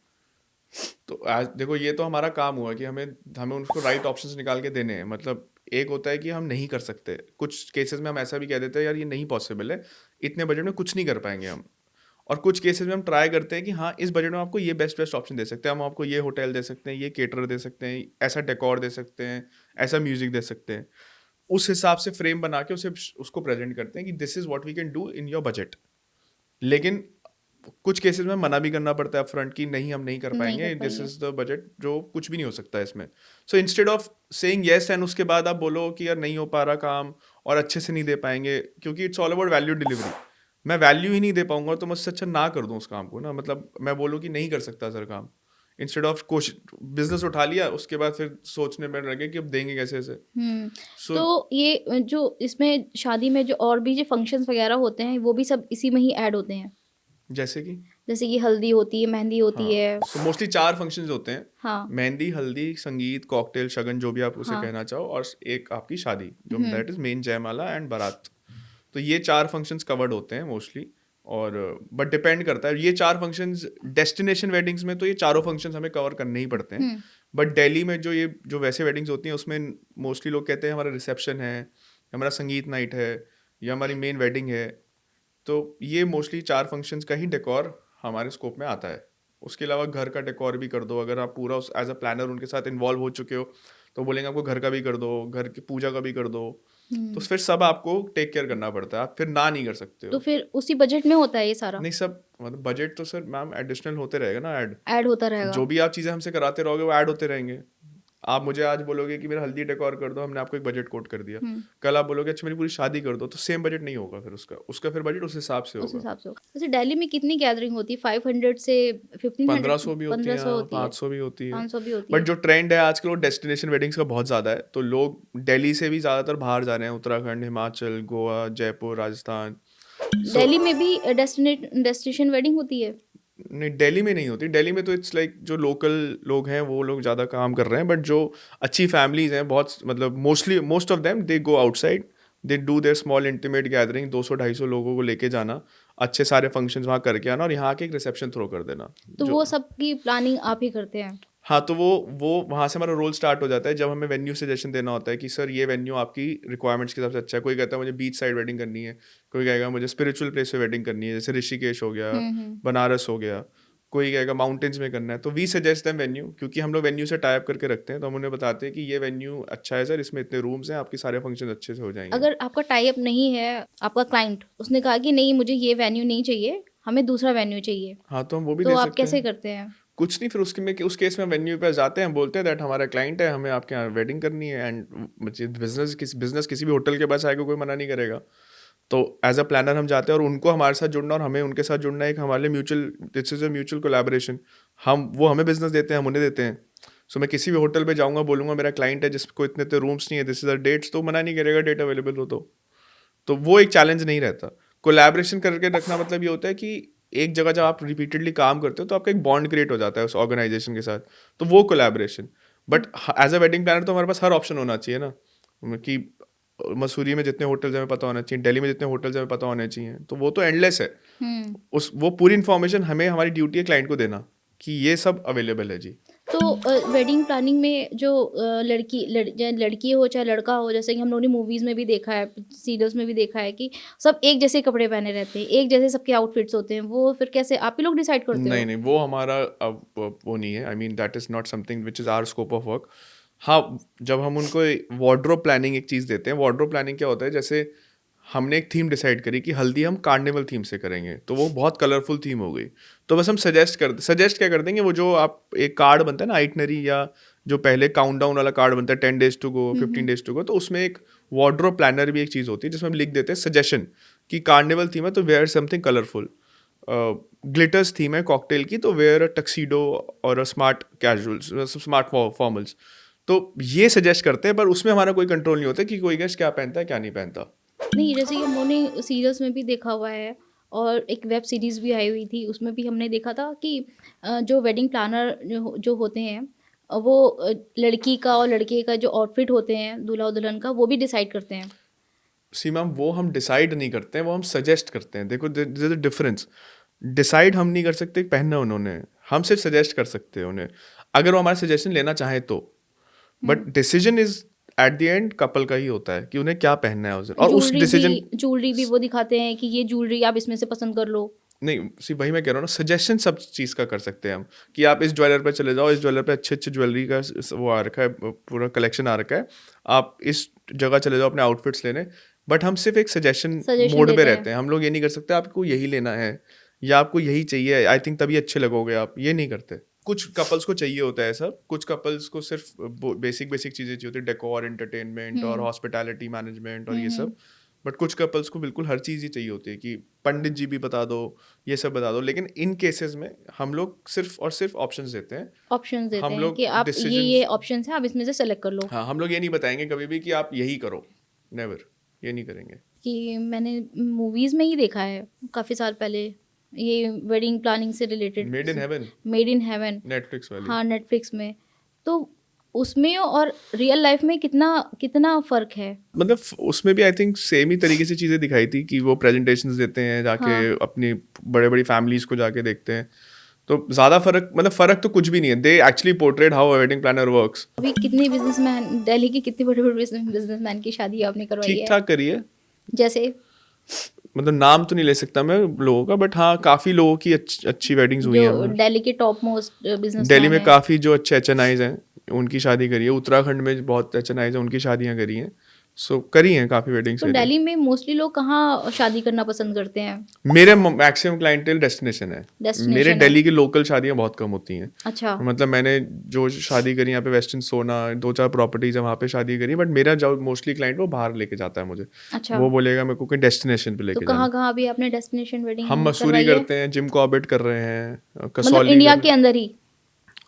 Speaker 1: तो आज देखो ये तो हमारा काम हुआ कि हमें हमें उनको राइट ऑप्शंस निकाल के देने हैं। मतलब एक होता है कि हम नहीं कर सकते, कुछ केसेस में हम ऐसा भी कह देते हैं यार ये नहीं पॉसिबल है, इतने बजट में कुछ नहीं कर पाएंगे हम। और कुछ केसेस में हम ट्राई करते हैं कि हाँ इस बजट में आपको ये बेस्ट बेस्ट ऑप्शन दे सकते हैं, हम आपको ये होटल दे सकते हैं, ये केटरर दे सकते हैं, ऐसा डेकोर दे सकते हैं, ऐसा म्यूजिक दे सकते हैं। उस हिसाब से फ्रेम बना के उसे उसको प्रेजेंट करते हैं कि this is what we can do in your budget. लेकिन कुछ केसेस में मना भी करना पड़ता है अपफ्रंट कि नहीं हम नहीं कर
Speaker 2: नहीं कर
Speaker 1: पाएंगे, दिस
Speaker 2: पाएँगे।
Speaker 1: इज द बजट, जो कुछ भी नहीं हो सकता है इसमें। So instead of saying yes and उसके बाद आप बोलो कि यार नहीं हो पा रहा काम और अच्छे से नहीं दे पाएंगे, क्योंकि it's all about value delivery. मैं वैल्यू ही नहीं दे पाऊंगा तो मुझसे अच्छा ना कर दूं उस काम को ना। मतलब मैं बोलूँ कि नहीं कर सकता सर काम, इंस्टेड ऑफ कोशिश बिजनेस उठा लिया उसके बाद फिर सोचने में लगे कि अब देंगे कैसे से।
Speaker 2: हुँ,
Speaker 1: सो
Speaker 2: तो ये जो इसमें शादी में जो और भी जो फंक्शंस वगैरह होते हैं, वो भी सब इसी में ही ऐड होते हैं?
Speaker 1: जैसे कि
Speaker 2: जैसे कि हल्दी होती है, मेहंदी होती
Speaker 1: हाँ,
Speaker 2: है।
Speaker 1: सो मोस्टली 4 फंक्शंस होते हैं।
Speaker 2: हाँ,
Speaker 1: मेहंदी, हल्दी, संगीत, कॉकटेल, शगन, जो भी आप उसे
Speaker 2: हाँ।
Speaker 1: कहना चाहो, और एक आपकी शादी जो
Speaker 2: हुँ,
Speaker 1: दैट इज़ मेन जयमाला एंड बारात। तो ये 4 फंक्शंस कवर्ड होते हैं मोस्टली। और बट डिपेंड करता है ये 4 फंक्शंस, डेस्टिनेशन वेडिंग्स में तो ये चारों फंक्शंस हमें कवर करने ही पड़ते हैं।
Speaker 2: हुँ,
Speaker 1: बट दिल्ली में जो वैसे वेडिंग्स होती हैं उसमें मोस्टली लोग कहते हैं हमारा रिसेप्शन है, हमारा संगीत नाइट है, या हमारी मेन वेडिंग है। तो ये मोस्टली 4 फंक्शंस का ही डेकोर हमारे स्कोप में आता है। उसके अलावा घर का डेकोर भी कर दो, अगर आप पूरा उस एज अ प्लानर उनके साथ इन्वॉल्व हो चुके हो तो बोलेंगे आपको घर का भी कर दो, घर की पूजा का भी कर दो। तो
Speaker 2: हुँ।
Speaker 1: फिर सब आपको टेक केयर करना पड़ता है, आप फिर ना नहीं कर सकते
Speaker 2: तो
Speaker 1: हो।
Speaker 2: फिर उसी बजट में होता है ये सारा?
Speaker 1: नहीं सब मतलब बजट तो सर मैम एडिशनल होते रहेगा ना, ऐड।
Speaker 2: ऐड होता रहेगा?
Speaker 1: जो भी आप चीज़ें हमसे कराते रहोगे वो ऐड होते रहेंगे। आप मुझे आज बोलोगे कि मेरा हल्दी डेकोर कर दो, हमने आपको एक बजट कोट कर दिया।
Speaker 2: हुँ,
Speaker 1: कल आप बोलोगे अच्छा मेरी पूरी शादी कर दो, तो सेम बजट नहीं होगा फिर उसका उसका फिर बजट उस हिसाब से
Speaker 2: उस
Speaker 1: होगा।
Speaker 2: हिसाब से होगा। वैसे दिल्ली में कितनी गैदरिंग होती है? 500 से 1500
Speaker 1: 1500 भी होती है,
Speaker 2: 1500 होती है,
Speaker 1: 500 भी होती है।
Speaker 2: 500 भी होती
Speaker 1: बट
Speaker 2: है।
Speaker 1: जो ट्रेंड है आजकल वो डेस्टिनेशन वेडिंग्स का बहुत ज़्यादा है, तो लोग दिल्ली से भी ज़्यादातर बाहर जा रहे हैं, उत्तराखंड, हिमाचल, गोवा, जयपुर, राजस्थान। सो
Speaker 2: दिल्ली में भी डेस्टिनेशन वेडिंग होती है?
Speaker 1: नहीं, दिल्ली में नहीं होती। दिल्ली में तो इट्स लाइक जो लोकल लोग हैं वो लोग ज़्यादा काम कर रहे हैं, बट जो अच्छी फैमिलीज हैं बहुत, मतलब most of them they go outside, they do their small intimate gathering, 200-250 लोगों को लेके जाना, अच्छे सारे फंक्शंस वहाँ करके आना और यहाँ के एक रिसेप्शन थ्रो कर देना।
Speaker 2: तो
Speaker 1: जो
Speaker 2: वो सब की प्लानिंग आप ही करते हैं?
Speaker 1: हाँ, तो वो वहाँ से हमारा रोल स्टार्ट हो जाता है जब हमें वेन्यू सजेशन देना होता है कि सर ये वेन्यू आपकी रिक्वायरमेंट्स के हिसाब से अच्छा है। कोई कहता है मुझे बीच साइड वेडिंग करनी है, कोई कहेगा मुझे स्पिरिचुअल प्लेस पे वेडिंग करनी है, जैसे ऋषिकेश हो गया, बनारस हो गया, कोई कहेगा माउंटेन्स में करना है। तो वी सजेस्ट देम वेन्यू, क्योंकि हम लोग वेन्यू से टाई अप करके रखते हैं, तो हम उन्हें बताते हैं कि ये वेन्यू अच्छा है सर, इसमें इतने रूम्स हैं, आपके सारे फंक्शन अच्छे से हो जाएंगे।
Speaker 2: अगर आपका टाई अप नहीं है, आपका क्लाइंट उसने कहा कि नहीं मुझे ये वेन्यू नहीं चाहिए, हमें दूसरा वेन्यू चाहिए,
Speaker 1: हाँ, तो हम वो भी
Speaker 2: तो
Speaker 1: दे
Speaker 2: आप
Speaker 1: सकते
Speaker 2: कैसे
Speaker 1: हैं।
Speaker 2: करते हैं?
Speaker 1: कुछ नहीं, फिर उस केस में वेन्यू पे जाते हैं, बोलते हैं दैट हमारा क्लाइंट है, हमें आपके यहाँ वेडिंग करनी है, एंड बिजनेस किसी भी होटल के पास आएगा कोई मना नहीं करेगा। तो एज अ प्लानर हम जाते हैं और उनको हमारे साथ जुड़ना और हमें उनके साथ जुड़ना एक हमारे लिए mutual, this is a mutual collaboration. वो हमें बिजनेस देते हैं, हम उन्हें देते हैं। सो मैं किसी भी होटल पे जाऊंगा, बोलूंगा मेरा क्लाइंट है जिसको इतने इतने रूम्स नहीं है, दिस इज द डेट्स, तो मना नहीं करेगा डेट अवेलेबल हो तो वो एक चैलेंज नहीं रहता। कोलैबोरेशन करके रखना मतलब ये होता है कि एक जगह जब आप रिपीटेडली काम करते हो तो आपका एक बॉन्ड क्रिएट हो जाता है उस ऑर्गेनाइजेशन के साथ, तो वो collaboration. But as a wedding planner तो हमारे पास हर ऑप्शन होना चाहिए ना, कि मसूरी में जितने होटल्स हमें पता होना चाहिए, दिल्ली में जितने होटल्स हमें पता होने चाहिए, तो वो तो एंडलेस है। वो पूरी इन्फॉर्मेशन हमें, हमारी ड्यूटी है क्लाइंट को देना कि ये सब अवेलेबल है जी।
Speaker 2: तो वेडिंग प्लानिंग में जो लड़की हो चाहे लड़का हो, जैसे कि हम लोगों ने मूवीज़ में भी देखा है, सीरियल्स में भी देखा है कि सब एक जैसे कपड़े पहने रहते हैं, एक जैसे सबके आउटफिट्स होते हैं, वो फिर कैसे आप ही लोग डिसाइड करते
Speaker 1: नहीं
Speaker 2: हो?
Speaker 1: नहीं, वो हमारा अब वो नहीं है। I mean that is not something which is our scope of work. हाँ, जब हम उनको वार्डरोब प्लानिंग एक चीज़ देते हैं, वार्डरोब प्लानिंग क्या होता है, जैसे हमने एक थीम डिसाइड करी कि हल्दी हम कार्निवल थीम से करेंगे, तो वो बहुत कलरफुल थीम हो गई। तो बस हम सजेस्ट क्या कर देंगे, वो जो आप एक कार्ड बनता है ना आइटनरी, या जो पहले काउंटडाउन वाला कार्ड बनता है 10 days to go, 15 days to go, तो उसमें एक वार्डरोब प्लानर भी एक चीज़ होती है जिसमें हम लिख देते हैं सजेशन कि कार्निवल थीम है तो wear something colourful. Glitters theme है कॉकटेल की, तो वेयर अ टक्सीडो और a smart casuals, smart formals. तो ये सजेस्ट करते हैं, पर उसमें हमारा कोई कंट्रोल नहीं होता कि कोई गेस्ट क्या पहनता है क्या नहीं पहनता।
Speaker 2: नहीं, जैसे कि हम लोगों ने सीरियल्स में भी देखा हुआ है और एक वेब सीरीज़ भी आई हुई थी, उसमें भी हमने देखा था कि जो वेडिंग प्लानर जो होते हैं, वो लड़की का और लड़के का जो आउटफिट होते हैं दूल्हा और दुल्हन का, वो भी डिसाइड करते हैं।
Speaker 1: सी मैम, वो हम डिसाइड नहीं करते हैं, वो हम सजेस्ट करते हैं। देखो there is a difference. Decide हम नहीं कर सकते पहनना उन्होंने, हम सिर्फ सजेस्ट कर सकते हैं उन्हें, अगर वो हमारा सजेशन लेना चाहे तो। But decision is at the end couple का ही होता है कि उन्हें क्या पहनना है उस दिन, और उस डिसीजन।
Speaker 2: ज्वेलरी भी वो दिखाते हैं कि ये ज्वेलरी आप इसमें से पसंद कर लो।
Speaker 1: नहीं सी, वही मैं कह रहा हूँ ना, सजेशन सब चीज़ का कर सकते हैं हम, कि आप इस ज्वेलर पे चले जाओ, इस ज्वेलर पे अच्छे अच्छे ज्वेलरी का वो आ रखा है, पूरा कलेक्शन आ रखा है, आप इस जगह चले जाओ अपने आउटफिट्स लेने। बट हम सिर्फ एक सजेशन
Speaker 2: सजेशन
Speaker 1: मोड
Speaker 2: देते
Speaker 1: पे
Speaker 2: हैं।
Speaker 1: रहते हैं, हम लोग ये नहीं कर सकते आपको यही लेना है या आपको यही चाहिए, आई थिंक तभी अच्छे लगोगे आप, ये नहीं करते। कुछ कपल्स को चाहिए होता है सब, कुछ कपल्स को सिर्फ बेसिक बेसिक चीज़ें चाहिए होती है, डेकोर, एंटरटेनमेंट और हॉस्पिटैलिटी मैनेजमेंट और ये सब। बट कुछ कपल्स को बिल्कुल हर चीज़ ही चाहिए होती है कि पंडित जी भी बता दो, ये सब बता दो। लेकिन इन केसेस में हम लोग सिर्फ और सिर्फ ऑप्शंस देते हैं।
Speaker 2: ऑप्शंस देते
Speaker 1: हम
Speaker 2: हैं
Speaker 1: लोग
Speaker 2: कि आप
Speaker 1: डिसीजंस,
Speaker 2: ये ऑप्शंस हैं, आप इसमें से सेलेक्ट कर लो।
Speaker 1: हाँ, हम लोग ये नहीं बताएंगे कभी भी कि आप यही करो, नेवर, ये नहीं करेंगे।
Speaker 2: कि मैंने मूवीज़ में ही देखा है काफ़ी साल पहले, ये वेडिंग प्लानिंग से related,
Speaker 1: made in heaven,
Speaker 2: made in heaven,
Speaker 1: Netflix वाली।
Speaker 2: हाँ नेटफ्लिक्स में। तो उसमें और रियल लाइफ में कितना कितना फ़र्क है?
Speaker 1: मतलब उसमें भी आई थिंक सेम ही तरीके से चीज़ें दिखाई थी कि वो प्रेजेंटेशंस देते हैं जाके,
Speaker 2: हाँ।
Speaker 1: अपनी बड़े बड़ी फैमिलीज को जाके देखते हैं। तो ज़्यादा फर्क, मतलब फ़र्क तो कुछ भी नहीं है। They actually portrayed how a wedding planner works.
Speaker 2: अभी कितने बिजनेसमैन, दिल्ली के कितने बड़े बड़े बिजनेसमैन की शादी आपने करवाई
Speaker 1: ठीक
Speaker 2: है?
Speaker 1: ठाक करिए,
Speaker 2: जैसे
Speaker 1: मतलब नाम तो नहीं ले सकता मैं लोगों का, बट हाँ काफ़ी लोगों की अच्छी वेडिंग्स हुई हैं
Speaker 2: जो
Speaker 1: हमारे।
Speaker 2: दिल्ली के टॉप मोस्ट
Speaker 1: दिल्ली
Speaker 2: बिजनेसमैन
Speaker 1: में
Speaker 2: है।
Speaker 1: काफ़ी जो अच्छे HNIs हैं उनकी शादी करी है, उत्तराखंड में बहुत HNIs हैं उनकी शादियाँ करी हैं। सो करी हैं, काफ़ी वेडिंग्स
Speaker 2: तो
Speaker 1: करी हैं।
Speaker 2: दिल्ली में मोस्टली लोग कहाँ शादी करना पसंद करते हैं?
Speaker 1: मेरे मैक्सिमम क्लाइंटेल डेस्टिनेशन है।
Speaker 2: Destination
Speaker 1: मेरे
Speaker 2: है।
Speaker 1: दिल्ली की लोकल शादियाँ बहुत कम होती हैं।
Speaker 2: अच्छा।
Speaker 1: मतलब मैंने जो शादी करी यहाँ पे वेस्टर्न सोना, 2-4 प्रॉपर्टीज है वहाँ पे शादी करी, बट मेरा जो मोस्टली क्लाइंट वो बाहर लेके जाता है मुझे।
Speaker 2: अच्छा।
Speaker 1: वो बोलेगा मेरे को कहीं डेस्टिनेशन पे
Speaker 2: तो
Speaker 1: लेके
Speaker 2: कहाँ
Speaker 1: जाना।
Speaker 2: कहाँ अभी आपने डेस्टिनेशन वेडिंग
Speaker 1: हम मसूरी
Speaker 2: करवाई है?
Speaker 1: करते हैं, जिम कॉर्बेट कर रहे हैं,
Speaker 2: मतलब
Speaker 1: कसौली
Speaker 2: इंडिया
Speaker 1: कर
Speaker 2: के
Speaker 1: रहे हैं।
Speaker 2: अंदर ही?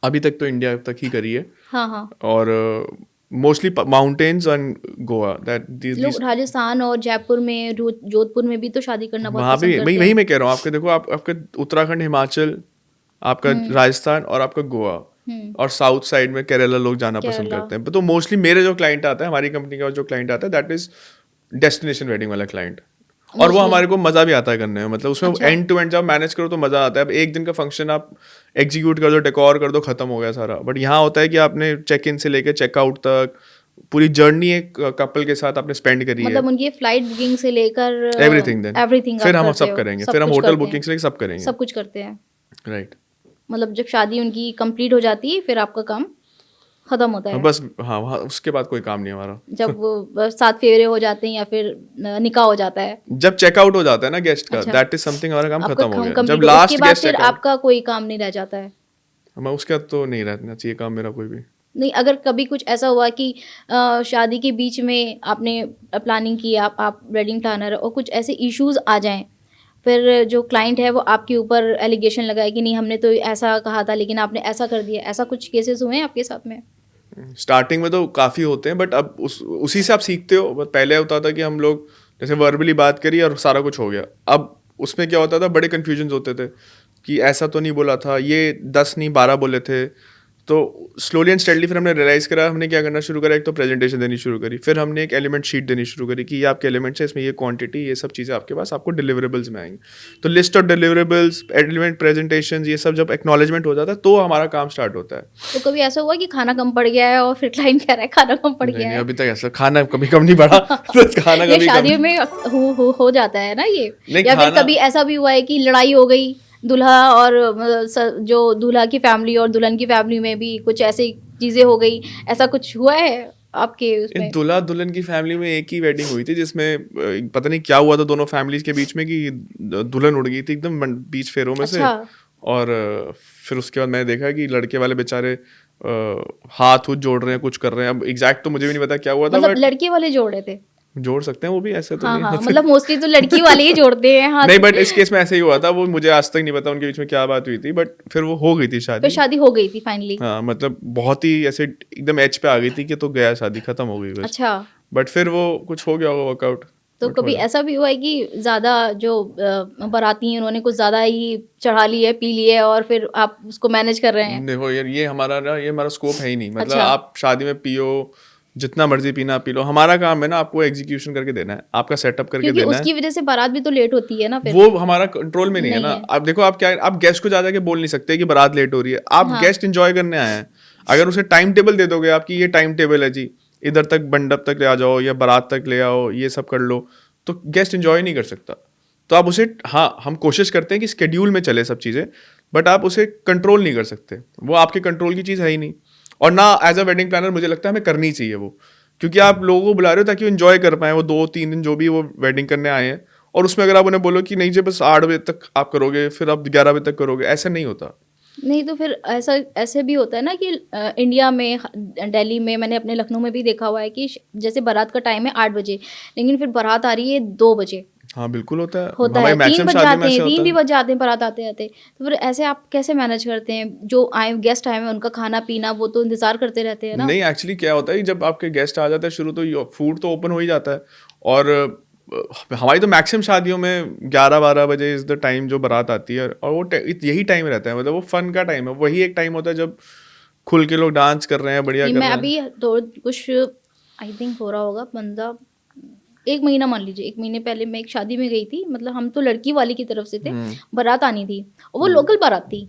Speaker 1: अभी तक तो इंडिया तक ही करी है,
Speaker 2: हाँ हाँ।
Speaker 1: और mostly mountains and Goa, that
Speaker 2: लोग राजस्थान और जयपुर में, जोधपुर में भी तो शादी करना बहुत
Speaker 1: वहाँ
Speaker 2: पसंद
Speaker 1: पे
Speaker 2: करते
Speaker 1: वही
Speaker 2: हैं।
Speaker 1: मैं कह रहा हूँ आपके। देखो आपका उत्तराखंड, हिमाचल, आपका राजस्थान और आपका गोवा, और साउथ साइड में केरला लोग जाना पसंद
Speaker 2: केरला।
Speaker 1: करते हैं। तो मोस्टली मेरे जो क्लाइंट आता है, हमारी कंपनी का जो क्लाइंट आता है, दैट इज डेस्टिनेशन वेडिंग वाला क्लाइंट, और वो हमारे को मजा भी आता है करने में, मतलब उसमें एंड टू एंड जब मैनेज करो तो मजा आता है। अब एक दिन का फंक्शन आप एग्जीक्यूट कर दो, डेकोर कर दो, खत्म हो गया सारा। बट यहाँ होता है कि आपने चेक इन से लेकर चेकआउट तक पूरी जर्नी एक कपल के साथ आपने स्पेंड करी है,
Speaker 2: मतलब उनकी फ्लाइट बुकिंग से लेकर
Speaker 1: एवरीथिंग। देन
Speaker 2: एवरीथिंग
Speaker 1: फिर हम सब करेंगे, फिर हम होटल बुकिंग से लेकर सब करेंगे,
Speaker 2: सब कुछ करते हैं,
Speaker 1: राइट।
Speaker 2: मतलब जब शादी उनकी कंप्लीट हो जाती है फिर आपका काम खत्म होता है।
Speaker 1: बस हाँ, वहाँ उसके बाद कोई काम नहीं है हमारा।
Speaker 2: जब वो 7 फेरे हो जाते हैं या फिर निकाह हो जाता है,
Speaker 1: जब चेकआउट हो जाता है ना गेस्ट का,
Speaker 2: अच्छा।
Speaker 1: दैट इज समथिंग, हमारा काम
Speaker 2: आपका
Speaker 1: खत्म हो
Speaker 2: काम
Speaker 1: गया। जब
Speaker 2: complete हो,
Speaker 1: लास्ट
Speaker 2: उसके बाद
Speaker 1: गेस्ट
Speaker 2: फिर
Speaker 1: चेकआउट,
Speaker 2: आपका कोई काम नहीं रह जाता है।
Speaker 1: हमें उसके बाद तो नहीं रहना चाहिए काम मेरा कोई भी।
Speaker 2: नहीं, अगर कभी कुछ ऐसा हुआ कि शादी के बीच में आपने प्लानिंग की, आप वेडिंग प्लानर और कुछ ऐसे इश्यूज आ जाएं, फिर जो क्लाइंट है वो आपके ऊपर एलिगेशन लगाए कि नहीं हमने तो ऐसा कहा था लेकिन आपने ऐसा कर दिया, ऐसा कुछ केसेस हुए हैं आपके साथ में?
Speaker 1: स्टार्टिंग में तो काफ़ी होते हैं, बट अब उसी से आप सीखते हो। बट पहले होता था कि हम लोग जैसे वर्बली बात करी और सारा कुछ हो गया। अब उसमें क्या होता था, बड़े कन्फ्यूजन होते थे कि ऐसा तो नहीं बोला था, ये 10 नहीं 12 बोले थे। तो स्लोली एंड स्टेडली फिर हमने रियलाइज़ करा, हमने क्या करना शुरू करा, एक तो प्रेजेंटेशन देनी शुरू करी, फिर हमने एक एलिमेंट शीट देनी शुरू करी कि ये आपके एलिमेंट्स है, इसमें ये क्वांटिटी, ये सब चीज़ें आपके पास, आपको डिलीवरेबल्स में आएंगे। तो list of deliverables, element presentation, ये सब जब एक्नॉलेजमेंट हो जाता है तो हमारा काम स्टार्ट होता है।
Speaker 2: तो कभी ऐसा हुआ कि खाना कम पड़ गया है और फिर क्लाइंट कह रहा है खाना कम पड़ गया
Speaker 1: नहीं,
Speaker 2: है?
Speaker 1: अभी तक ऐसा खाना कभी कम नहीं बढ़ा तो खाना
Speaker 2: ये
Speaker 1: कभी कम
Speaker 2: शादियों में हो जाता है ना ये,
Speaker 1: नहीं,
Speaker 2: या फिर
Speaker 1: खाना-
Speaker 2: कभी ऐसा भी हुआ है कि लड़ाई हो गई दूल्हा और जो दूल्हा की फैमिली और दुल्हन की फैमिली में भी कुछ ऐसी चीजें हो गई, ऐसा कुछ हुआ है आपके उसमें?
Speaker 1: दूल्हा दुल्हन की फैमिली में एक ही वेडिंग हुई थी जिसमें पता नहीं क्या हुआ था दोनों फैमिलीज के बीच में कि दुल्हन उड़ गई थी एकदम बीच फेरों में से।
Speaker 2: अच्छा।
Speaker 1: और फिर उसके बाद मैंने देखा कि लड़के वाले बेचारे हाथ उथ जोड़ रहे हैं, कुछ कर रहे हैं। अब एग्जैक्ट तो मुझे भी नहीं पता क्या हुआ था,
Speaker 2: मतलब
Speaker 1: बट
Speaker 2: लड़के वाले जोड़ रहे थे?
Speaker 1: जोड़ सकते हैं वो भी, ऐसे तो
Speaker 2: हाँ
Speaker 1: नहीं
Speaker 2: हाँ,
Speaker 1: होते।
Speaker 2: मतलब मोस्टली तो लड़की वाले ही जोड़ते हैं हाथ।
Speaker 1: नहीं, बट इस केस में ऐसे ही हुआ था। वो मुझे आज तक नहीं पता उनके बीच में क्या बात हुई थी, बट फिर वो हो गई थी
Speaker 2: फिर
Speaker 1: शादी।
Speaker 2: शादी हो गई थी फाइनली?
Speaker 1: हाँ, मतलब बहुत ही ऐसे एकदम एज पे आ गई थी कि तो गया, शादी खत्म हो गई बस।
Speaker 2: अच्छा।
Speaker 1: बट फिर वो कुछ हो गया होगा वर्कआउट।
Speaker 2: तो कभी ऐसा भी हुआ है कि ज़्यादा जो बाराती हैं उन्होंने कुछ ज़्यादा ही चढ़ा ली है, पी ली है और फिर आप उसको मैनेज कर रहे हैं?
Speaker 1: देखो यार, ये हमारा स्कोप है ही नहीं। मतलब
Speaker 2: अच्छा।
Speaker 1: आप शादी में पियो, जितना मर्जी पीना पी लो, हमारा काम है ना आपको एग्जीक्यूशन करके देना है, आपका सेटअप करके
Speaker 2: क्योंकि
Speaker 1: देना
Speaker 2: उसकी वजह से बारात भी तो लेट होती है ना
Speaker 1: है।
Speaker 2: फिर।
Speaker 1: वो हमारा कंट्रोल में नहीं है
Speaker 2: नहीं
Speaker 1: ना।
Speaker 2: है।
Speaker 1: आप देखो, आप गेस्ट को जा के बोल नहीं सकते कि बारात लेट हो रही है। आप
Speaker 2: हाँ।
Speaker 1: गेस्ट एंजॉय करने आए हैं, अगर उसे टाइम टेबल दे दोगे आपकी, ये टाइम टेबल है जी, इधर तक मंडप तक ले आ जाओ या बारात तक ले आओ, ये सब कर लो, तो गेस्ट एंजॉय नहीं कर सकता। तो आप उसे, हाँ हम कोशिश करते हैं कि स्केड्यूल में चले सब चीज़ें, बट आप उसे कंट्रोल नहीं कर सकते। वो आपके कंट्रोल की चीज़ है ही नहीं। और ना एज अ वेडिंग प्लानर मुझे लगता है हमें करनी चाहिए वो, क्योंकि आप लोगों को बुला रहे हो ताकि वो एंजॉय कर पाए वो 2-3 दिन जो भी वो वेडिंग करने आए हैं। और उसमें अगर आप उन्हें बोलो कि नहीं जी बस 8 बजे तक आप करोगे, फिर आप 11 बजे तक करोगे, ऐसा नहीं होता।
Speaker 2: नहीं, तो फिर ऐसे भी होता है ना कि इंडिया में, दिल्ली में, मैंने अपने लखनऊ में भी देखा हुआ है कि जैसे बारात का टाइम है 8 बजे, लेकिन फिर बारात आ रही है 2 बजे।
Speaker 1: हाँ बिल्कुल होता है।
Speaker 2: होता
Speaker 1: हमारी
Speaker 2: है 3
Speaker 1: मैक्सिमम
Speaker 2: बज
Speaker 1: शादी में
Speaker 2: जाते हैं,
Speaker 1: ऐसे
Speaker 2: 3
Speaker 1: होता
Speaker 2: भी
Speaker 1: है।
Speaker 2: बज जाते हैं बारात आते आते। तो फिर ऐसे आप कैसे मैनेज करते हैं? जो आए गेस्ट आए हैं उनका खाना पीना वो तो इंतजार करते रहते हैं ना?
Speaker 1: नहीं, एक्चुअली क्या होता है, जब आपके गेस्ट आ जाते हैं शुरू, तो फूड तो ओपन हो ही जाता है। और हमारी तो मैक्सिमम शादियों में 11-12 बजे इज द टाइम जो बारात आती है, और वो यही टाइम रहता है। मतलब वो फन का टाइम है, वही एक टाइम होता है जब खुल के लोग डांस कर रहे हैं, बढ़िया
Speaker 2: नहीं,
Speaker 1: कर
Speaker 2: मैं
Speaker 1: रहे हैं।
Speaker 2: अभी तो कुछ आई थिंक हो रहा होगा 1 महीना मान लीजिए, 1 महीने पहले मैं एक शादी में गई थी। मतलब हम तो लड़की वाली की तरफ से थे, बारात आनी थी और वो लोकल बारात थी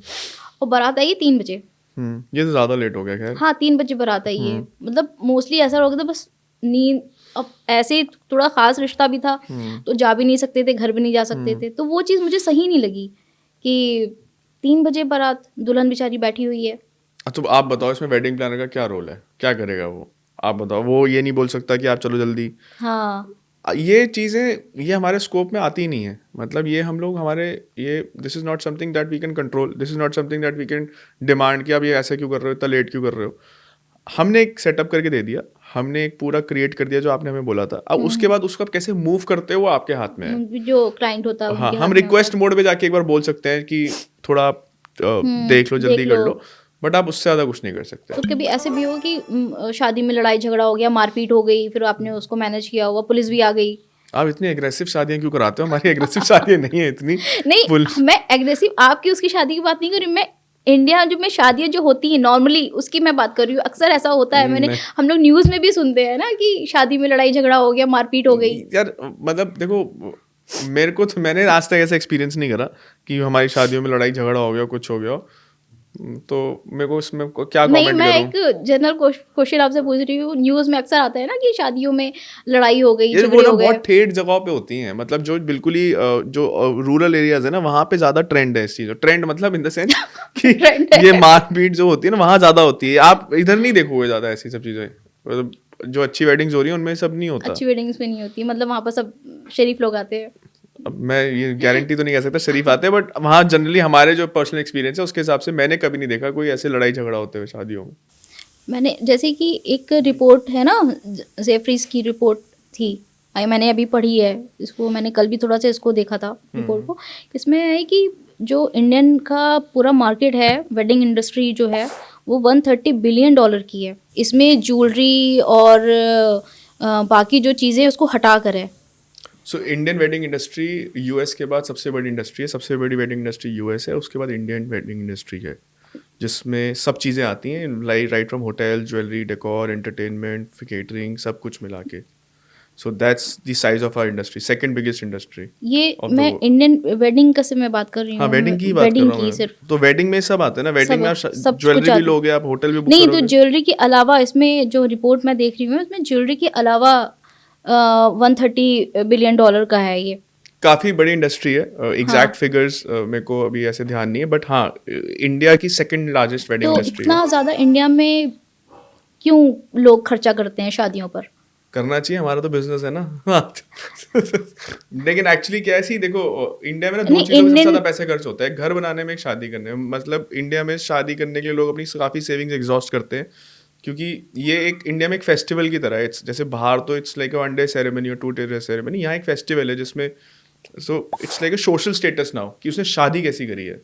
Speaker 2: और बारात आई 3 बजे।
Speaker 1: ये तो ज़्यादा लेट हो गया खैर।
Speaker 2: हाँ, 3 बजे बारात आई है। मतलब मोस्टली ऐसा हो गया था, बस नींद, अब ऐसे थोड़ा खास रिश्ता भी था तो जा भी नहीं सकते थे, घर भी नहीं जा सकते थे। तो वो चीज़ मुझे सही नहीं लगी कि 3 बजे बारात, दुल्हन बेचारी बैठी हुई है।
Speaker 1: तो आप बताओ, इसमें वेडिंग प्लानर का क्या रोल है, क्या करेगा वो? आप बताओ। वो ये नहीं बोल सकता कि आप चलो जल्दी।
Speaker 2: हाँ,
Speaker 1: ये चीज़ें ये हमारे स्कोप में आती नहीं है। मतलब ये हम लोग ये this is not something that we can control, this is not something that we can demand कि आप ये ऐसे क्यों कर रहे हो, इतना लेट क्यों कर रहे हो। हमने एक सेटअप करके दे दिया, हमने एक पूरा क्रिएट कर दिया जो आपने हमें बोला था। अब उसके बाद उसको आप कैसे मूव करते हो वो आपके हाथ में है।
Speaker 2: जो क्लाइंट होता है
Speaker 1: हाँ,
Speaker 2: उनके
Speaker 1: हम
Speaker 2: हाथ में
Speaker 1: रिक्वेस्ट मोड पे जाके एक बार बोल सकते हैं कि थोड़ा आप देख लो, जल्दी
Speaker 2: देख
Speaker 1: कर
Speaker 2: लो।
Speaker 1: लो, बट आप उससे ज़्यादा कुछ नहीं कर सकते।
Speaker 2: तो कभी ऐसे भी हो कि शादी में लड़ाई झगड़ा हो गया, मारपीट हो गई, फिर आपने उसको मैनेज किया होगा, पुलिस भी आ गई?
Speaker 1: आप इतनी एग्रेसिव शादियां क्यों कराते हो? हमारी एग्रेसिव शादियां नहीं है इतनी।
Speaker 2: नहीं, मैं एग्रेसिव आपकी उसकी शादी की बात नहीं कर रही, मैं इंडिया जो में शादियां जो होती हैं नॉर्मली उसकी मैं बात कर रही हूँ, अक्सर ऐसा होता है, मैंने हम लोग न्यूज़ में भी सुनते हैं ना कि शादी में लड़ाई झगड़ा हो गया, मारपीट हो गई।
Speaker 1: यार मतलब देखो, मेरे को तो मैंने आज तक ऐसा एक्सपीरियंस नहीं करा कि हमारी शादियों में लड़ाई झगड़ा हो गया, कुछ हो गया हो। तो मेरे को इसमें क्या
Speaker 2: नहीं,
Speaker 1: कमेंट
Speaker 2: मैं
Speaker 1: करूं।
Speaker 2: एक जनरल क्वेश्चन आपसे पूछ रही हूँ। न्यूज़ में अक्सर आता है ना कि शादियों में लड़ाई हो गई,
Speaker 1: ये वो
Speaker 2: झगड़े
Speaker 1: ना
Speaker 2: हो गए।
Speaker 1: बहुत ठेठ जगहों पे होती हैं, मतलब जो बिल्कुल ही जो रूरल एरियाज है ना, वहाँ पे ज्यादा ट्रेंड है इस चीज। ट्रेंड मतलब इन द सेंस कि
Speaker 2: Trend है।
Speaker 1: ये मारपीट जो होती है ना, वहाँ ज्यादा होती है। आप इधर नहीं देखोगे ज्यादा ऐसी सब चीजें। मतलब जो अच्छी वेडिंग्स हो रही हैं उनमें सब नहीं होता।
Speaker 2: अच्छी वेडिंग्स में नहीं होती, मतलब वहाँ पर सब शरीफ लोग आते हैं।
Speaker 1: अब मैं ये गारंटी तो नहीं कह सकता शरीफ आते हैं, बट वहाँ जनरली हमारे जो पर्सनल एक्सपीरियंस है उसके हिसाब से मैंने कभी नहीं देखा कोई ऐसे लड़ाई झगड़ा होते हुए शादियों में।
Speaker 2: मैंने जैसे कि एक रिपोर्ट है ना, जेफरीज की रिपोर्ट थी, मैंने अभी पढ़ी है इसको, मैंने कल भी थोड़ा सा इसको देखा था रिपोर्ट को। इसमें है कि जो इंडियन का पूरा मार्केट है, वेडिंग इंडस्ट्री जो है वो 130 बिलियन डॉलर की है। इसमें ज्वेलरी और बाकी जो चीज़ें उसको हटा कर है।
Speaker 1: So Indian wedding industry US के बाद सबसे बड़ी इंडस्ट्री है। सबसे बड़ी वेडिंग इंडस्ट्री यूएस है, उसके बाद इंडियन वेडिंग इंडस्ट्री है, जिसमें सब चीज़ें आती हैं, right from hotel, jewellery, decor, entertainment, catering, सब कुछ मिला के। So that's the size of our industry, second biggest industry
Speaker 2: ये
Speaker 1: of the
Speaker 2: मैं
Speaker 1: world।
Speaker 2: इंडियन वेडिंग का से मैं बात कर रही
Speaker 1: हाँ,
Speaker 2: हूँ,
Speaker 1: वेडिंग की बात कर
Speaker 2: वेडिंग
Speaker 1: रहा हूँ
Speaker 2: की
Speaker 1: मैं।
Speaker 2: सिर्फ।
Speaker 1: तो वेडिंग में सब आता है ना, वेडिंग में आप
Speaker 2: सब
Speaker 1: ज्वेलरी
Speaker 2: कुछ
Speaker 1: भी
Speaker 2: आता है।
Speaker 1: लोगे, आप होटल भी बुक
Speaker 2: नहीं, तो
Speaker 1: करोगे।
Speaker 2: ज्वेलरी के अलावा इसमें जो रिपोर्ट मैं देख रही हूँ उसमें ज्वेलरी के अलावा 130 बिलियन डॉलर का है ये।
Speaker 1: काफी बड़ी इंडस्ट्री है। एग्जैक्ट
Speaker 2: हाँ।
Speaker 1: फिगर्स मेरे को अभी ऐसे ध्यान नहीं है, बट हाँ, इंडिया की सेकंड लार्जेस्ट वेडिंग
Speaker 2: तो
Speaker 1: इंडस्ट्री है।
Speaker 2: इतना ज़्यादा इंडिया में क्यों लोग खर्चा करते हैं शादियों पर?
Speaker 1: करना चाहिए, हमारा तो बिजनेस है ना। लेकिन एक्चुअली क्या है, सी देखो, इंडिया में ना दो
Speaker 2: नहीं,
Speaker 1: चीजों में सबसे
Speaker 2: इंडियन
Speaker 1: ज्यादा पैसे खर्च होता है, घर बनाने में, एक शादी करने में। मतलब इंडिया में शादी करने के लिए लोग अपनी काफी सेविंग्स एग्जॉस्ट करते हैं, क्योंकि ये एक इंडिया में एक फेस्टिवल की तरह है। इट्स जैसे बाहर तो it's like a 1 day ceremony और 2 डे सेरेमनी, यहाँ एक फेस्टिवल है जिसमें so it's like a social status now कि उसने शादी कैसी करी है।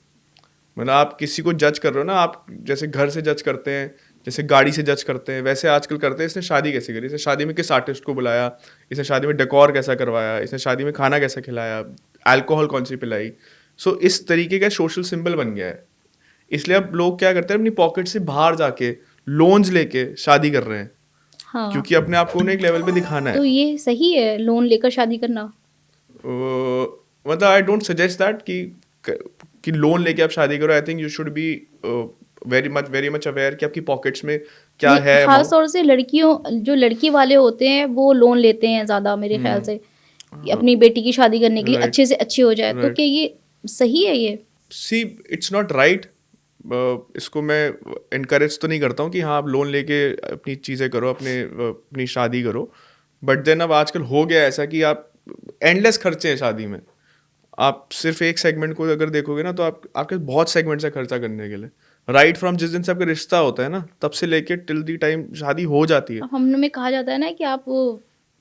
Speaker 1: मतलब आप किसी को जज कर रहे हो ना, आप जैसे घर से जज करते हैं, जैसे गाड़ी से जज करते हैं, वैसे आजकल करते हैं इसने शादी कैसे करी, इसने शादी में किस आर्टिस्ट को बुलाया, इसने शादी में डेकोर कैसा करवाया, इसने शादी में खाना कैसा खिलाया, अल्कोहल कौन सी पिलाई। सो इस तरीके का सोशल सिंबल बन गया है। इसलिए अब लोग क्या करते हैं, अपनी पॉकेट से बाहर जाके लोन्स लेके शादी कर रहे हैं,
Speaker 2: हाँ,
Speaker 1: क्योंकि अपने आप को उन्हें एक लेवल पे दिखाना है।
Speaker 2: तो ये सही है लोन लेकर शादी करना?
Speaker 1: मतलब आई डोंट सजेस्ट दैट कि लोन लेके आप शादी करो। I think you should be very much aware कि आपकी पॉकेट्स में क्या
Speaker 2: नहीं,
Speaker 1: है
Speaker 2: खास
Speaker 1: amount।
Speaker 2: तौर से लड़कियों, जो लड़की वाले होते हैं वो लोन लेते हैं ज़्यादा मेरे ख्याल से, कि अपनी बेटी की शादी करने के लिए
Speaker 1: Right,
Speaker 2: अच्छे से अच्छी हो जाए। तो
Speaker 1: right।
Speaker 2: क्या ये सही है ये?
Speaker 1: See it's not right. इसको मैं इनकरेज तो नहीं करता हूँ कि हाँ आप लोन लेके अपनी चीज़ें करो, अपनी शादी करो। बट देन अब आजकल हो गया ऐसा कि आप एंडलेस खर्चे हैं शादी में। आप सिर्फ एक सेगमेंट को अगर देखोगे ना, तो आपके बहुत सेगमेंट्स है खर्चा करने के लिए। राइट फ्रॉम जिस दिन से आपका रिश्ता होता है ना, तब से लेके टिल दी टाइम शादी हो जाती है।
Speaker 2: अब हम में कहा जाता है ना कि आप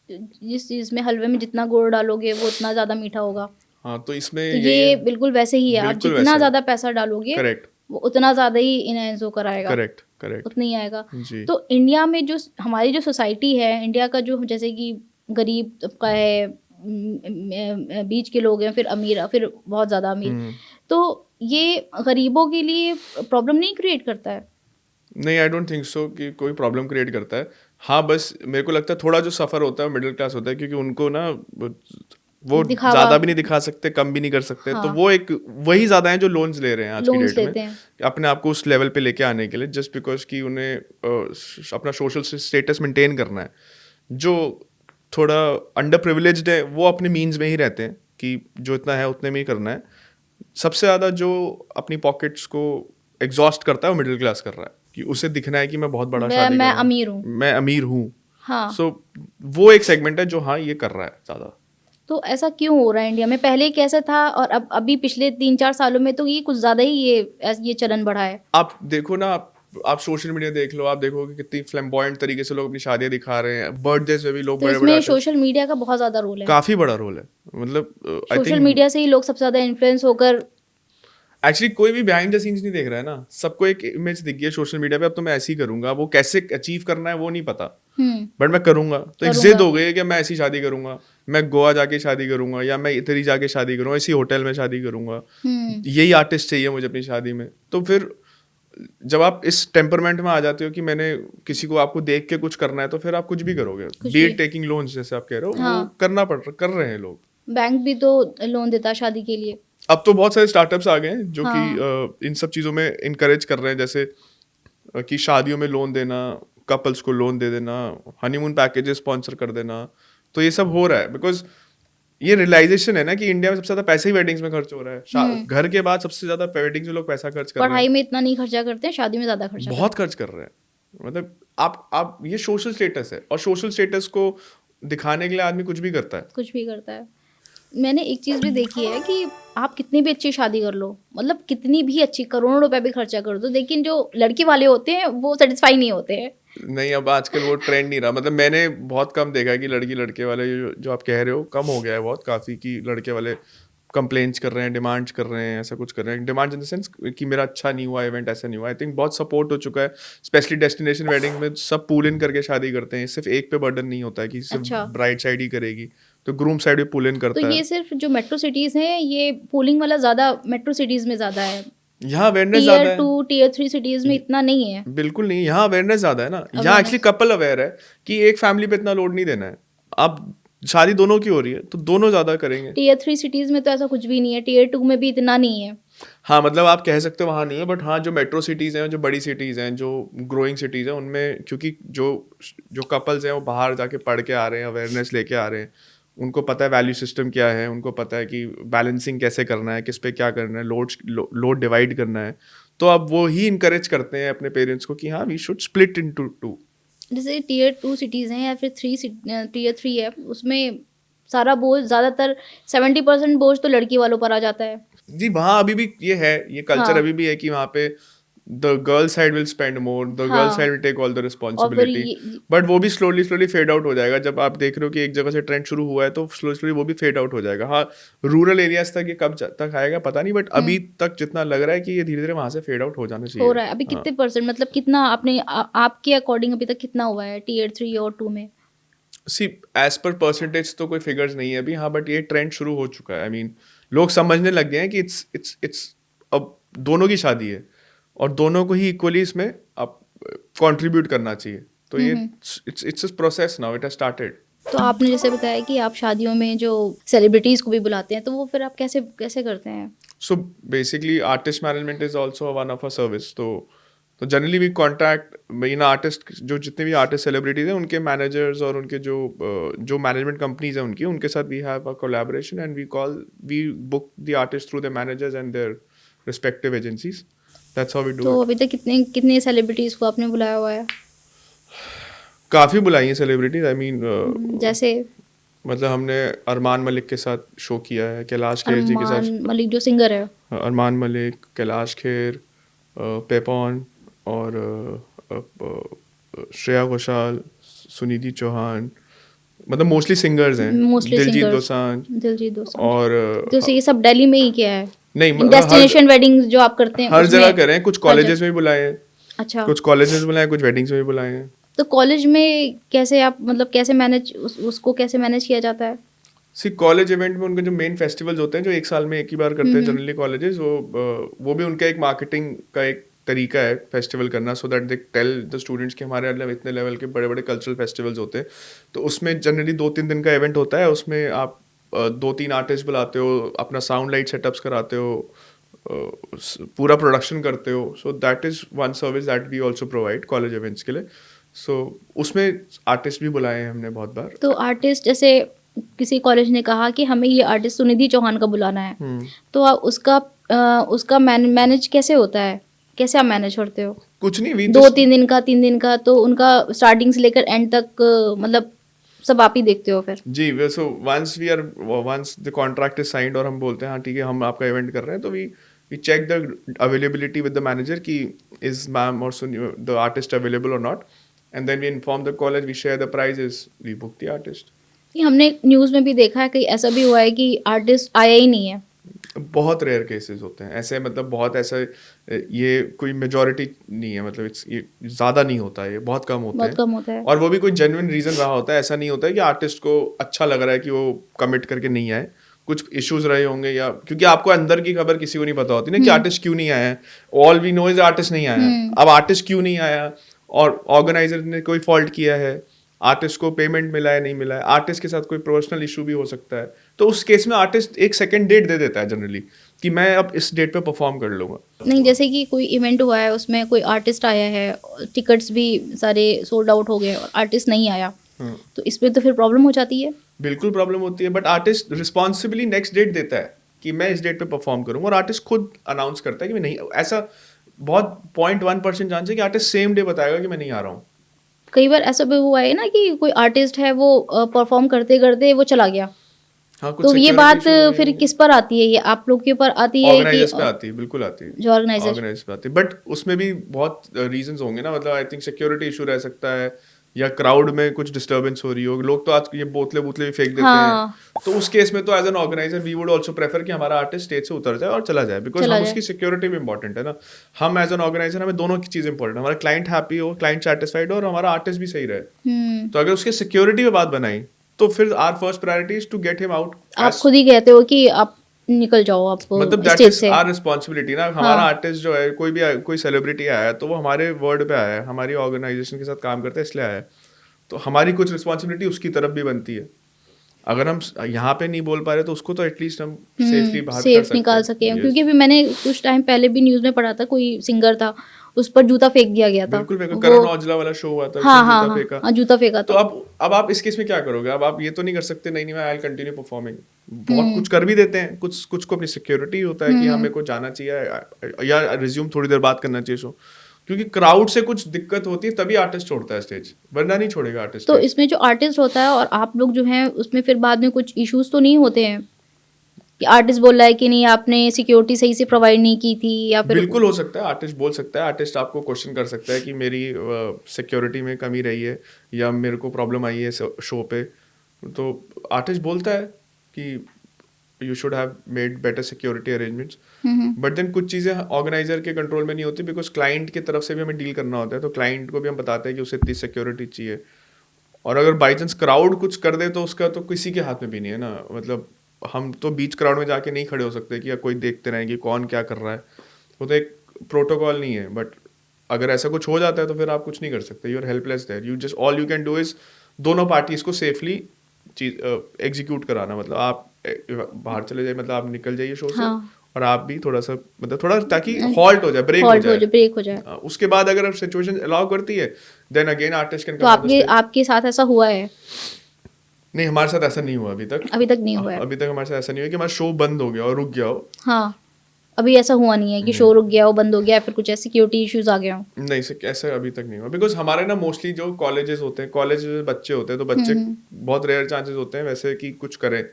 Speaker 2: जिस चीज़ में, हलवे में जितना गुड़ डालोगे वो उतना ज़्यादा मीठा होगा।
Speaker 1: हाँ, तो इसमें
Speaker 2: तो
Speaker 1: यही
Speaker 2: ये
Speaker 1: है।
Speaker 2: बिल्कुल वैसे ही है, आप
Speaker 1: बिल्कुल
Speaker 2: जितना
Speaker 1: वैसा है।
Speaker 2: ज़्यादा पैसा डालोगे
Speaker 1: करेक्ट,
Speaker 2: वो उतना ज़्यादा ही इनहेंस होकर आएगा,
Speaker 1: करेक्ट, करेक्ट।
Speaker 2: उतना ही आएगा।
Speaker 1: जी।
Speaker 2: तो इंडिया में जो हमारी जो सोसाइटी है, इंडिया का जो, जैसे कि गरीब तबका है, बीच के लोग हैं, फिर अमीर, फिर बहुत ज़्यादा अमीर, तो ये गरीबों के लिए प्रॉब्लम नहीं क्रिएट करता है?
Speaker 1: नहीं, आई डोंट थिंक सो कि कोई प्रॉब्लम क्रिएट करता है। हाँ, बस मेरे को लगता है थोड़ा जो सफ़र होता है मिडिल क्लास होता है, क्योंकि उनको ना वो
Speaker 2: दिखावा,
Speaker 1: ज़्यादा भी नहीं दिखा सकते, कम भी नहीं कर सकते। तो
Speaker 2: हाँ,
Speaker 1: वो एक वही ज़्यादा हैं जो लोन्स ले रहे हैं आज की
Speaker 2: लोन्स
Speaker 1: डेट में,
Speaker 2: लेते हैं।
Speaker 1: अपने आप को उस लेवल पे लेके आने के लिए, जस्ट बिकॉज कि उन्हें अपना सोशल स्टेटस मेंटेन करना है। जो थोड़ा अंडर प्रिविलेज्ड है वो अपने मीन्स में ही रहते हैं कि जो इतना है उतने में ही करना है। सबसे ज़्यादा जो अपनी पॉकेट्स को एग्जॉस्ट करता है वो मिडिल क्लास कर रहा है, कि उसे दिखना है कि मैं बहुत बड़ा शादी कर
Speaker 2: मैं
Speaker 1: रहा हूँ,
Speaker 2: अमीर हूँ।
Speaker 1: मैं अमीर हूँ।
Speaker 2: हाँ,
Speaker 1: सो वो एक सेगमेंट है जो हाँ ये कर रहा है ज़्यादा।
Speaker 2: तो ऐसा क्यों हो रहा है इंडिया में? पहले कैसा था और अब अभी पिछले 3-4 सालों में तो ये कुछ ज़्यादा ही ये चलन बढ़ा है।
Speaker 1: आप देखो ना, आप सोशल मीडिया देख लो, आप देखोगे कितनी फ्लैम्बॉयंट तरीके से लोग अपनी शादियां दिखा रहे हैं। बर्थडेज में भी लोग
Speaker 2: तो
Speaker 1: बड़े बड़े
Speaker 2: इसमें
Speaker 1: आते हैं।
Speaker 2: सोशल मीडिया का बहुत ज़्यादा रोल है।
Speaker 1: काफ़ी बड़ा रोल है। मतलब आई
Speaker 2: सोशल
Speaker 1: थिंक
Speaker 2: मीडिया से ही लोग सबसे ज़्यादा इन्फ्लुएंस होकर,
Speaker 1: एक्चुअली कोई भी बिहाइंड द सीन्स नहीं देख रहा है ना, सबको एक इमेज दिख गई है सोशल मीडिया पे, अब तो मैं ऐसे ही करूंगा। वो कैसे अचीव करना है वो नहीं पता, बट मैं करूंगा। तो एक जिद हो गई है कि मैं ऐसी शादी करूंगा, मैं गोवा जाके शादी करूंगा, या मैं इधर ही जाके शादी करूंगा, इसी होटल में शादी करूंगा, यही आर्टिस्ट चाहिए मुझे अपनी शादी में। तो फिर जब आप इस टेम्परमेंट में आ जाते हो कि मैंने किसी को आपको देख के कुछ करना है तो फिर आप कुछ भी करोगे, बी इट टेकिंग लोन्स जैसे आप कह रहे हो, वो
Speaker 2: हाँ।
Speaker 1: कर रहे हैं लोग।
Speaker 2: बैंक भी तो लोन देता है शादी के लिए।
Speaker 1: अब तो बहुत सारे स्टार्टअप्स आ गए हैं जो
Speaker 2: हाँ।
Speaker 1: कि इन सब चीज़ों में इनकरेज कर रहे हैं, जैसे कि शादियों में लोन देना, कपल्स को लोन दे देना, हनीमून पैकेजेस स्पॉन्सर कर देना। तो ये सब हो रहा है बिकॉज ये रियलाइजेशन है ना कि इंडिया में सबसे ज्यादा पैसे ही वेडिंग्स में खर्च हो रहा है। घर के बाद सबसे ज्यादा वेडिंग्स में लोग पैसा खर्च कर रहे
Speaker 2: पढ़ाई में इतना नहीं खर्चा करते हैं, शादी में ज्यादा खर्चा
Speaker 1: हैं, बहुत खर्च कर रहे हैं। मतलब आप ये सोशल स्टेटस है, और सोशल स्टेटस को दिखाने के लिए आदमी कुछ भी करता है।
Speaker 2: कुछ भी करता है। मैंने एक चीज़ भी देखी है कि आप कितनी भी अच्छी शादी कर लो, मतलब कितनी भी अच्छी, करोड़ों रुपए भी खर्चा कर दो, लेकिन जो लड़की वाले होते हैं वो सेटिस्फाई नहीं होते हैं।
Speaker 1: नहीं, अब आजकल वो ट्रेंड नहीं रहा। मतलब मैंने बहुत कम देखा है कि लड़की लड़के वाले जो आप कह रहे हो, कम हो गया है बहुत काफ़ी, कि लड़के वाले कंप्लेंट्स कर रहे हैं, डिमांड्स कर रहे हैं, ऐसा कुछ कर रहे हैं। डिमांड्स इन द सेंस कि मेरा अच्छा नहीं हुआ इवेंट, ऐसा नहीं हुआ। आई थिंक बहुत सपोर्ट हो चुका है, स्पेशली डेस्टिनेशन वेडिंग में सब पूल इन करके शादी करते हैं। सिर्फ एक पे बर्डन नहीं होता है कि सिर्फ
Speaker 2: अच्छा।
Speaker 1: ब्राइड साइड ही करेगी, तो ग्रूम साइड भी पूल इन
Speaker 2: तो
Speaker 1: करता है।
Speaker 2: ये सिर्फ जो मेट्रो सिटीज़ हैं, ये पूलिंग वाला ज़्यादा मेट्रो सिटीज़ में ज़्यादा है।
Speaker 1: यहाँ अवेयरनेस ज़्यादा
Speaker 2: टीयर 2
Speaker 1: है।
Speaker 2: टीयर 3 सिटीज़ में इतना नहीं है।
Speaker 1: बिल्कुल नहीं, यहाँ अवेयरनेस ज़्यादा है ना। यहाँ
Speaker 2: Awareness।
Speaker 1: एक्चुअली कपल अवेयर है कि एक फैमिली पे इतना लोड नहीं देना है। अब शादी दोनों की हो रही है तो दोनों ज़्यादा करेंगे।
Speaker 2: टीयर 3 सिटीज़ में तो ऐसा कुछ भी नहीं है, टीयर 2 में भी इतना नहीं है।
Speaker 1: हाँ, मतलब आप कह सकते हो वहाँ नहीं है, बट हाँ जो मेट्रो सिटीज़ हैं, जो बड़ी सिटीज़ हैं, जो ग्रोइंग सिटीज़ हैं, उनमें क्योंकि जो कपल्स हैं वो बाहर जाके पढ़ के आ रहे हैं, अवेयरनेस लेके आ रहे हैं, उनको पता है वैल्यू सिस्टम क्या है, उनको पता है कि बैलेंसिंग कैसे करना है, किस पे क्या करना है, लोड डिवाइड करना है। तो अब वो ही इनकरेज करते हैं अपने पेरेंट्स को कि हाँ वी शुड स्प्लिट इनटू 2।
Speaker 2: जैसे टीयर 2 सिटीज़ हैं या फिर टीयर 3 है, उसमें सारा बोझ, ज़्यादातर 70% बोझ तो लड़की वालों पर आ जाता है।
Speaker 1: जी, वहाँ अभी भी ये है, ये कल्चर
Speaker 2: हाँ।
Speaker 1: अभी भी है कि वहाँ पे the girl side will spend more, the girl
Speaker 2: हाँ।
Speaker 1: Side will take all the
Speaker 2: और फिर
Speaker 1: रिस्पॉन्सिबिलिटी। बट वो भी स्लोली स्लोली फेड आउट हो जाएगा। जब आप देख रहे हो कि एक जगह से ट्रेंड शुरू हुआ है तो स्लोली स्लोली वो भी फेड आउट हो जाएगा। हाँ, रूरल एरियाज तक ये कब तक आएगा पता नहीं, बट अभी तक जितना लग रहा है कि ये धीरे धीरे वहाँ से फेड आउट हो जाना चाहिए।
Speaker 2: हो रहा है। अभी कितने परसेंट, मतलब कितना आपने आपके अकॉर्डिंग अभी तक कितना हुआ है टीयर 3 और 2 में?
Speaker 1: सी एज पर परसेंटेज तो कोई फिगर्स नहीं है अभी। हाँ, बट ये ट्रेंड शुरू हो चुका है। आई मीन लोग समझने लग गए हैं कि इट्स अब दोनों की शादी है और दोनों को ही इक्वली इसमें आप कंट्रीब्यूट करना चाहिए। तो ये it's process now, it has started.
Speaker 2: तो आपने जैसे बताया कि आप शादियों में जो सेलिब्रिटीज़ को भी बुलाते हैं, तो वो फिर आप कैसे कैसे करते हैं?
Speaker 1: So basically artist management is also one of a service. तो generally we contract in artist, जो जितने भी आर्टिस्ट सेलिब्रिटीज हैं उनके मैनेजर्स और उनके जो मैनेजमेंट कंपनीज हैं उनके साथ we have a collaboration and we book the artist through the managers and their respective agencies. That's how we do
Speaker 2: तो
Speaker 1: इट।
Speaker 2: अभी तक कितने कितने सेलिब्रिटीज़ को आपने बुलाया हुआ है?
Speaker 1: काफ़ी बुलाई हैं सेलिब्रिटीज। आई मीन
Speaker 2: जैसे
Speaker 1: मतलब हमने अरमान मलिक के साथ शो किया है, कैलाश खेर जी के साथ।
Speaker 2: अरमान मलिक जो सिंगर है।
Speaker 1: अरमान मलिक, कैलाश खेर, पेपॉन और श्रेया घोषाल, सुनिधि चौहान, मतलब मोस्टली सिंगर्स हैं।
Speaker 2: Mostly
Speaker 1: Diljit
Speaker 2: singers.
Speaker 1: दोसांझ
Speaker 2: दिलजीत दोसांझ।
Speaker 1: और
Speaker 2: तो ये सब दिल्ली में ही किया है?
Speaker 1: नहीं,
Speaker 2: डेस्टिनेशन वेडिंग्स जो आप करते हैं
Speaker 1: हर
Speaker 2: उसमें?
Speaker 1: जगह करें। कुछ कॉलेजेस में भी बुलाए हैं,
Speaker 2: अच्छा।
Speaker 1: कुछ कॉलेजेस में बुलाए, कुछ वेडिंग्स में भी बुलाए हैं।
Speaker 2: तो कॉलेज में कैसे आप, मतलब कैसे मैनेज उसको कैसे मैनेज किया जाता है?
Speaker 1: सी कॉलेज इवेंट में उनके जो मेन फेस्टिवल्स होते हैं जो एक साल में एक ही बार करते हैं जनरली कॉलेजेस, वो भी उनका एक मार्केटिंग का एक तरीका है फेस्टिवल करना, so that they tell the students कि हमारे मतलब इतने लेवल के बड़े बड़े कल्चरल फेस्टिवल्स होते हैं। तो उसमें जनरली 2-3 दिन का इवेंट होता है। उसमें आप 2-3 आर्टिस्ट बुलाते हो, अपना साउंड लाइट सेटअप्स कराते हो, पूरा प्रोडक्शन करते हो। So that is one service that we also provide college events के लिए। सो उसमें आर्टिस्ट भी बुलाए हैं हमने बहुत बार।
Speaker 2: तो आर्टिस्ट, जैसे किसी कॉलेज ने कहा कि हमें ये आर्टिस्ट सुनिधि चौहान का बुलाना है, तो उसका मैनेज कैसे होता है? कैसे आप मैनेज करते हो?
Speaker 1: कुछ नहीं, वी
Speaker 2: 2-3 दिन का, 3 दिन का, तो उनका स्टार्टिंग से लेकर एंड तक मतलब सब आप ही देखते हो फिर?
Speaker 1: जी, so once the contract is signed और हम बोलते हैं हाँ ठीक है हम आपका इवेंट कर रहे हैं, तो we check the availability with the manager कि इज मैम और द आर्टिस्ट अवेलेबल और not, and then we inform the college, we share the prices, we book the artist.
Speaker 2: ये हमने न्यूज़ में भी देखा है कि ऐसा भी हुआ है कि आर्टिस्ट आया ही नहीं है।
Speaker 1: बहुत रेयर केसेस होते हैं ऐसे, मतलब बहुत ऐसा, ये कोई मेजॉरिटी नहीं है, मतलब ये ज़्यादा नहीं होता है, ये बहुत कम होता है।
Speaker 2: बहुत कम होता है।
Speaker 1: और वो भी कोई जेन्युइन रीज़न रहा होता है। ऐसा नहीं होता है कि आर्टिस्ट को अच्छा लग रहा है कि वो कमिट करके नहीं आए। कुछ इश्यूज रहे होंगे, या क्योंकि आपको अंदर की खबर किसी को नहीं पता होती ना कि आर्टिस्ट क्यों नहीं आया है। All we know is artist नहीं आया है। अब आर्टिस्ट क्यों नहीं आया, और ऑर्गेनाइजर ने कोई फॉल्ट किया है, आर्टिस्ट को पेमेंट मिला है नहीं मिला है, आर्टिस्ट के साथ कोई पर्सनल इशू भी हो सकता है, तो उस केस में आर्टिस्ट एक सेकंड डेट दे देता है जनरली कि मैं अब इस डेट पे परफॉर्म कर लूंगा।
Speaker 2: नहीं, जैसे कि कोई इवेंट हुआ है, उसमें कोई आर्टिस्ट आया है, टिकट्स भी सारे सोल्ड आउट हो गए और आर्टिस्ट नहीं आया, तो इसमें तो फिर प्रॉब्लम हो जाती है।
Speaker 1: बिल्कुल प्रॉब्लम होती है, but artist responsibly next date देता है कि मैं इस डेट पे परफॉर्म करूंगा, और आर्टिस्ट खुद अनाउंस करता है कि मैं नहीं, ऐसा बहुत 0.1% चांस है कि आर्टिस्ट सेम डे बताएगा कि मैं नहीं आ रहा हूँ।
Speaker 2: कई बार ऐसा भी हुआ है ना कि कोई आर्टिस्ट है, वो परफॉर्म करते करते वो चला गया,
Speaker 1: हाँ, कुछ
Speaker 2: तो ये
Speaker 1: security
Speaker 2: बात
Speaker 1: issue नहीं
Speaker 2: फिर
Speaker 1: है।
Speaker 2: किस पर आती है? ये आप लोग के ऊपर आती है कि
Speaker 1: ऑर्गेनाइजर्स पे आती है, बिल्कुल आती है,
Speaker 2: जो ऑर्गेनाइजर?
Speaker 1: ऑर्गेनाइजर्स पे आती है, बट उसमें भी बहुत रीजंस होंगे ना, मतलब आई थिंक सिक्योरिटी इशू रह सकता है, या क्राउड में कुछ डिस्टर्बेंस हो रही हो, लोग तो आज ये बोतले बोतले भी फेंक देते
Speaker 2: हाँ।
Speaker 1: हैं, तो उस केस में तो as an organiser we would also prefer कि हमारा आर्टिस्ट स्टेज से उतर जाए और चला जाए, बिकॉज
Speaker 2: चला
Speaker 1: हम
Speaker 2: जाए।
Speaker 1: उसकी सिक्योरिटी भी इंपॉर्टेंट है ना। हम एज एन ऑर्गेनाइजर, हमें दोनों की चीज इंपॉर्टेंट है, हमारा क्लाइंट हैप्पी हो, क्लाइंट सेटिस्फाइड हो, और हमारा आर्टिस्ट भी सही रहे। तो अगर उसके सिक्योरिटी पे बात बनाई, तो फिर our first priority is to get him out.
Speaker 2: आप खुद ही कहते हो कि आप निकल जाओ, आप
Speaker 1: मतलब दैट
Speaker 2: स्टेज
Speaker 1: इज
Speaker 2: से।
Speaker 1: आवर रिस्पांसिबिलिटी ना। हमारा आर्टिस्ट जो है, कोई सेलिब्रिटी आया है, तो वो हमारे वर्ड पे आया है, हमारी ऑर्गेनाइजेशन के साथ काम करते हैं इसलिए आया है, तो हमारी कुछ रिस्पांसिबिलिटी उसकी तरफ भी बनती है। अगर हम यहाँ पे नहीं बोल पा रहे, तो उसको तो एटलीस्ट हम सेफली बाहर कर
Speaker 2: सेफ
Speaker 1: सकते
Speaker 2: निकाल
Speaker 1: हैं।
Speaker 2: सके।
Speaker 1: Yes.
Speaker 2: क्योंकि अभी मैंने कुछ टाइम पहले भी न्यूज़ में पढ़ा था, कोई सिंगर था, उस पर जूता फेंक दिया गया था।
Speaker 1: बिल्कुल फेंका,
Speaker 2: वो-
Speaker 1: करण औजला वाला शो हुआ था,
Speaker 2: हाँ
Speaker 1: उसमें
Speaker 2: हाँ
Speaker 1: जूता
Speaker 2: हाँ
Speaker 1: फेंका।
Speaker 2: हाँ, जूता फेंका
Speaker 1: तो
Speaker 2: था।
Speaker 1: अब आप इस केस में क्या करोगे? अब आप ये तो नहीं कर सकते, नहीं नहीं मैं आई कंटिन्यू परफॉर्मिंग। बहुत कुछ कर भी देते हैं, कुछ को अपनी सिक्योरिटी होता है कि हमें को जाना चाहिए, या रिज्यूम थोड़ी देर बात करना चाहिए शो, क्योंकि क्राउड से कुछ दिक्कत होती है तभी आर्टिस्ट छोड़ता है स्टेज, वरना नहीं छोड़ेगा आर्टिस्ट।
Speaker 2: तो इसमें जो आर्टिस्ट होता है और आप लोग जो हैं, उसमें फिर बाद में कुछ इश्यूज तो नहीं होते हैं कि आर्टिस्ट बोल रहा है कि नहीं, आपने सिक्योरिटी सही से प्रोवाइड नहीं की थी, या फिर
Speaker 1: बिल्कुल हो सकता है, आर्टिस्ट बोल सकता है, आर्टिस्ट आपको क्वेश्चन कर सकता है कि मेरी सिक्योरिटी में कमी रही है, या मेरे को प्रॉब्लम आई है शो पे, तो आर्टिस्ट बोलता है कि you should have made better security arrangements. But then कुछ चीज़ें ऑर्गेनाइजर के कंट्रोल में नहीं होती, बिकॉज क्लाइंट की तरफ से भी हमें डील करना होता है, तो क्लाइंट को भी हम बताते हैं कि उसे इतनी सिक्योरिटी चाहिए, और अगर बाई चांस क्राउड कुछ कर दे तो उसका तो किसी के हाथ में भी नहीं है ना। मतलब हम तो बीच क्राउड में जाके नहीं खड़े हो सकते कि या कोई देखते रहें कि कौन क्या कर रहा है, वो तो एक प्रोटोकॉल नहीं है। बट अगर ऐसा कुछ हो जाता है तो फिर आप कुछ नहीं कर सकते, you are helpless there, you just all you can do is दोनों पार्टीज को सेफली चीज एग्जीक्यूट कराना। मतलब आप बाहर चले जाइए, मतलब आप निकल जाइए शो से,
Speaker 2: हाँ।
Speaker 1: और आप भी थोड़ा सा, मतलब थोड़ा ताकि हॉल्ट हो जाए, ब्रेक हो
Speaker 2: फॉल्ट हो
Speaker 1: जाए,
Speaker 2: जाए, ब्रेक हो जाए।
Speaker 1: उसके बाद अगर सिचुएशन अलाउ करती है, देन अगेन आर्टिस्ट कैन
Speaker 2: तो
Speaker 1: कम।
Speaker 2: आपके साथ ऐसा हुआ है?
Speaker 1: नहीं, हमारे साथ ऐसा नहीं हुआ अभी तक।
Speaker 2: अभी तक नहीं हुआ है।
Speaker 1: अभी तक हमारे साथ ऐसा नहीं हुआ कि हमारा शो बंद हो गया और रुक गया हो।
Speaker 2: हाँ, अभी ऐसा हुआ नहीं है कि शो रुक गया हो, बंद हो गया, फिर कुछ ऐसे सिक्योरिटी इश्यूज आ गए हो।
Speaker 1: नहीं से ऐसा अभी तक नहीं हुआ, बिकॉज हमारे ना मोस्टली जो कॉलेजेस होते हैं, कॉलेज में बच्चे होते हैं, तो बच्चे बहुत रेयर चांसेस होते हैं वैसे कि कुछ करें,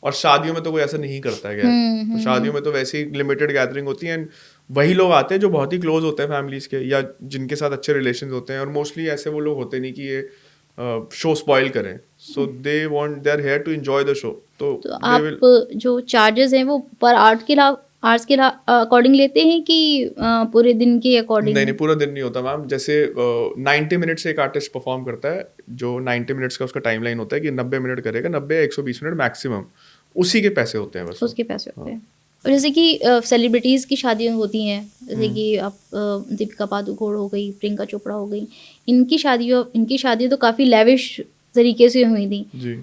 Speaker 1: और शादियों में तो कोई ऐसा नहीं करता है। तो शादियों में तो वैसे ही लिमिटेड गैदरिंग होती है, एंड वही लोग आते हैं जो बहुत ही क्लोज होते हैं फैमिलीज के, या जिनके साथ अच्छे रिलेशन होते हैं, और मोस्टली ऐसे वो लोग होते नहीं कि ये शो स्पॉइल करें, so they want, they are here to enjoy the show. तो
Speaker 2: आप जो चार्जेस हैं वो पर आर्ट्स के अकॉर्डिंग लेते हैं कि पूरे दिन के अकॉर्डिंग?
Speaker 1: नहीं, पूरा दिन नहीं होता मैम। जैसे 90 मिनट्स एक आर्टिस्ट परफॉर्म करता है, जो 90 मिनट्स का उसका टाइम लाइन होता है कि 90 मिनट करेगा, 90 120 मिनट मैक्सिमम, उसी के पैसे होते हैं बस।
Speaker 2: उसके पैसे होते हैं। और जैसे कि सेलिब्रिटीज़ की शादियाँ होती हैं, जैसे कि आप दीपिका पादुकोण हो गई, प्रियंका चोपड़ा हो गई, इनकी शादियाँ तो काफ़ी लेविश तरीके से हुई थी
Speaker 1: जी।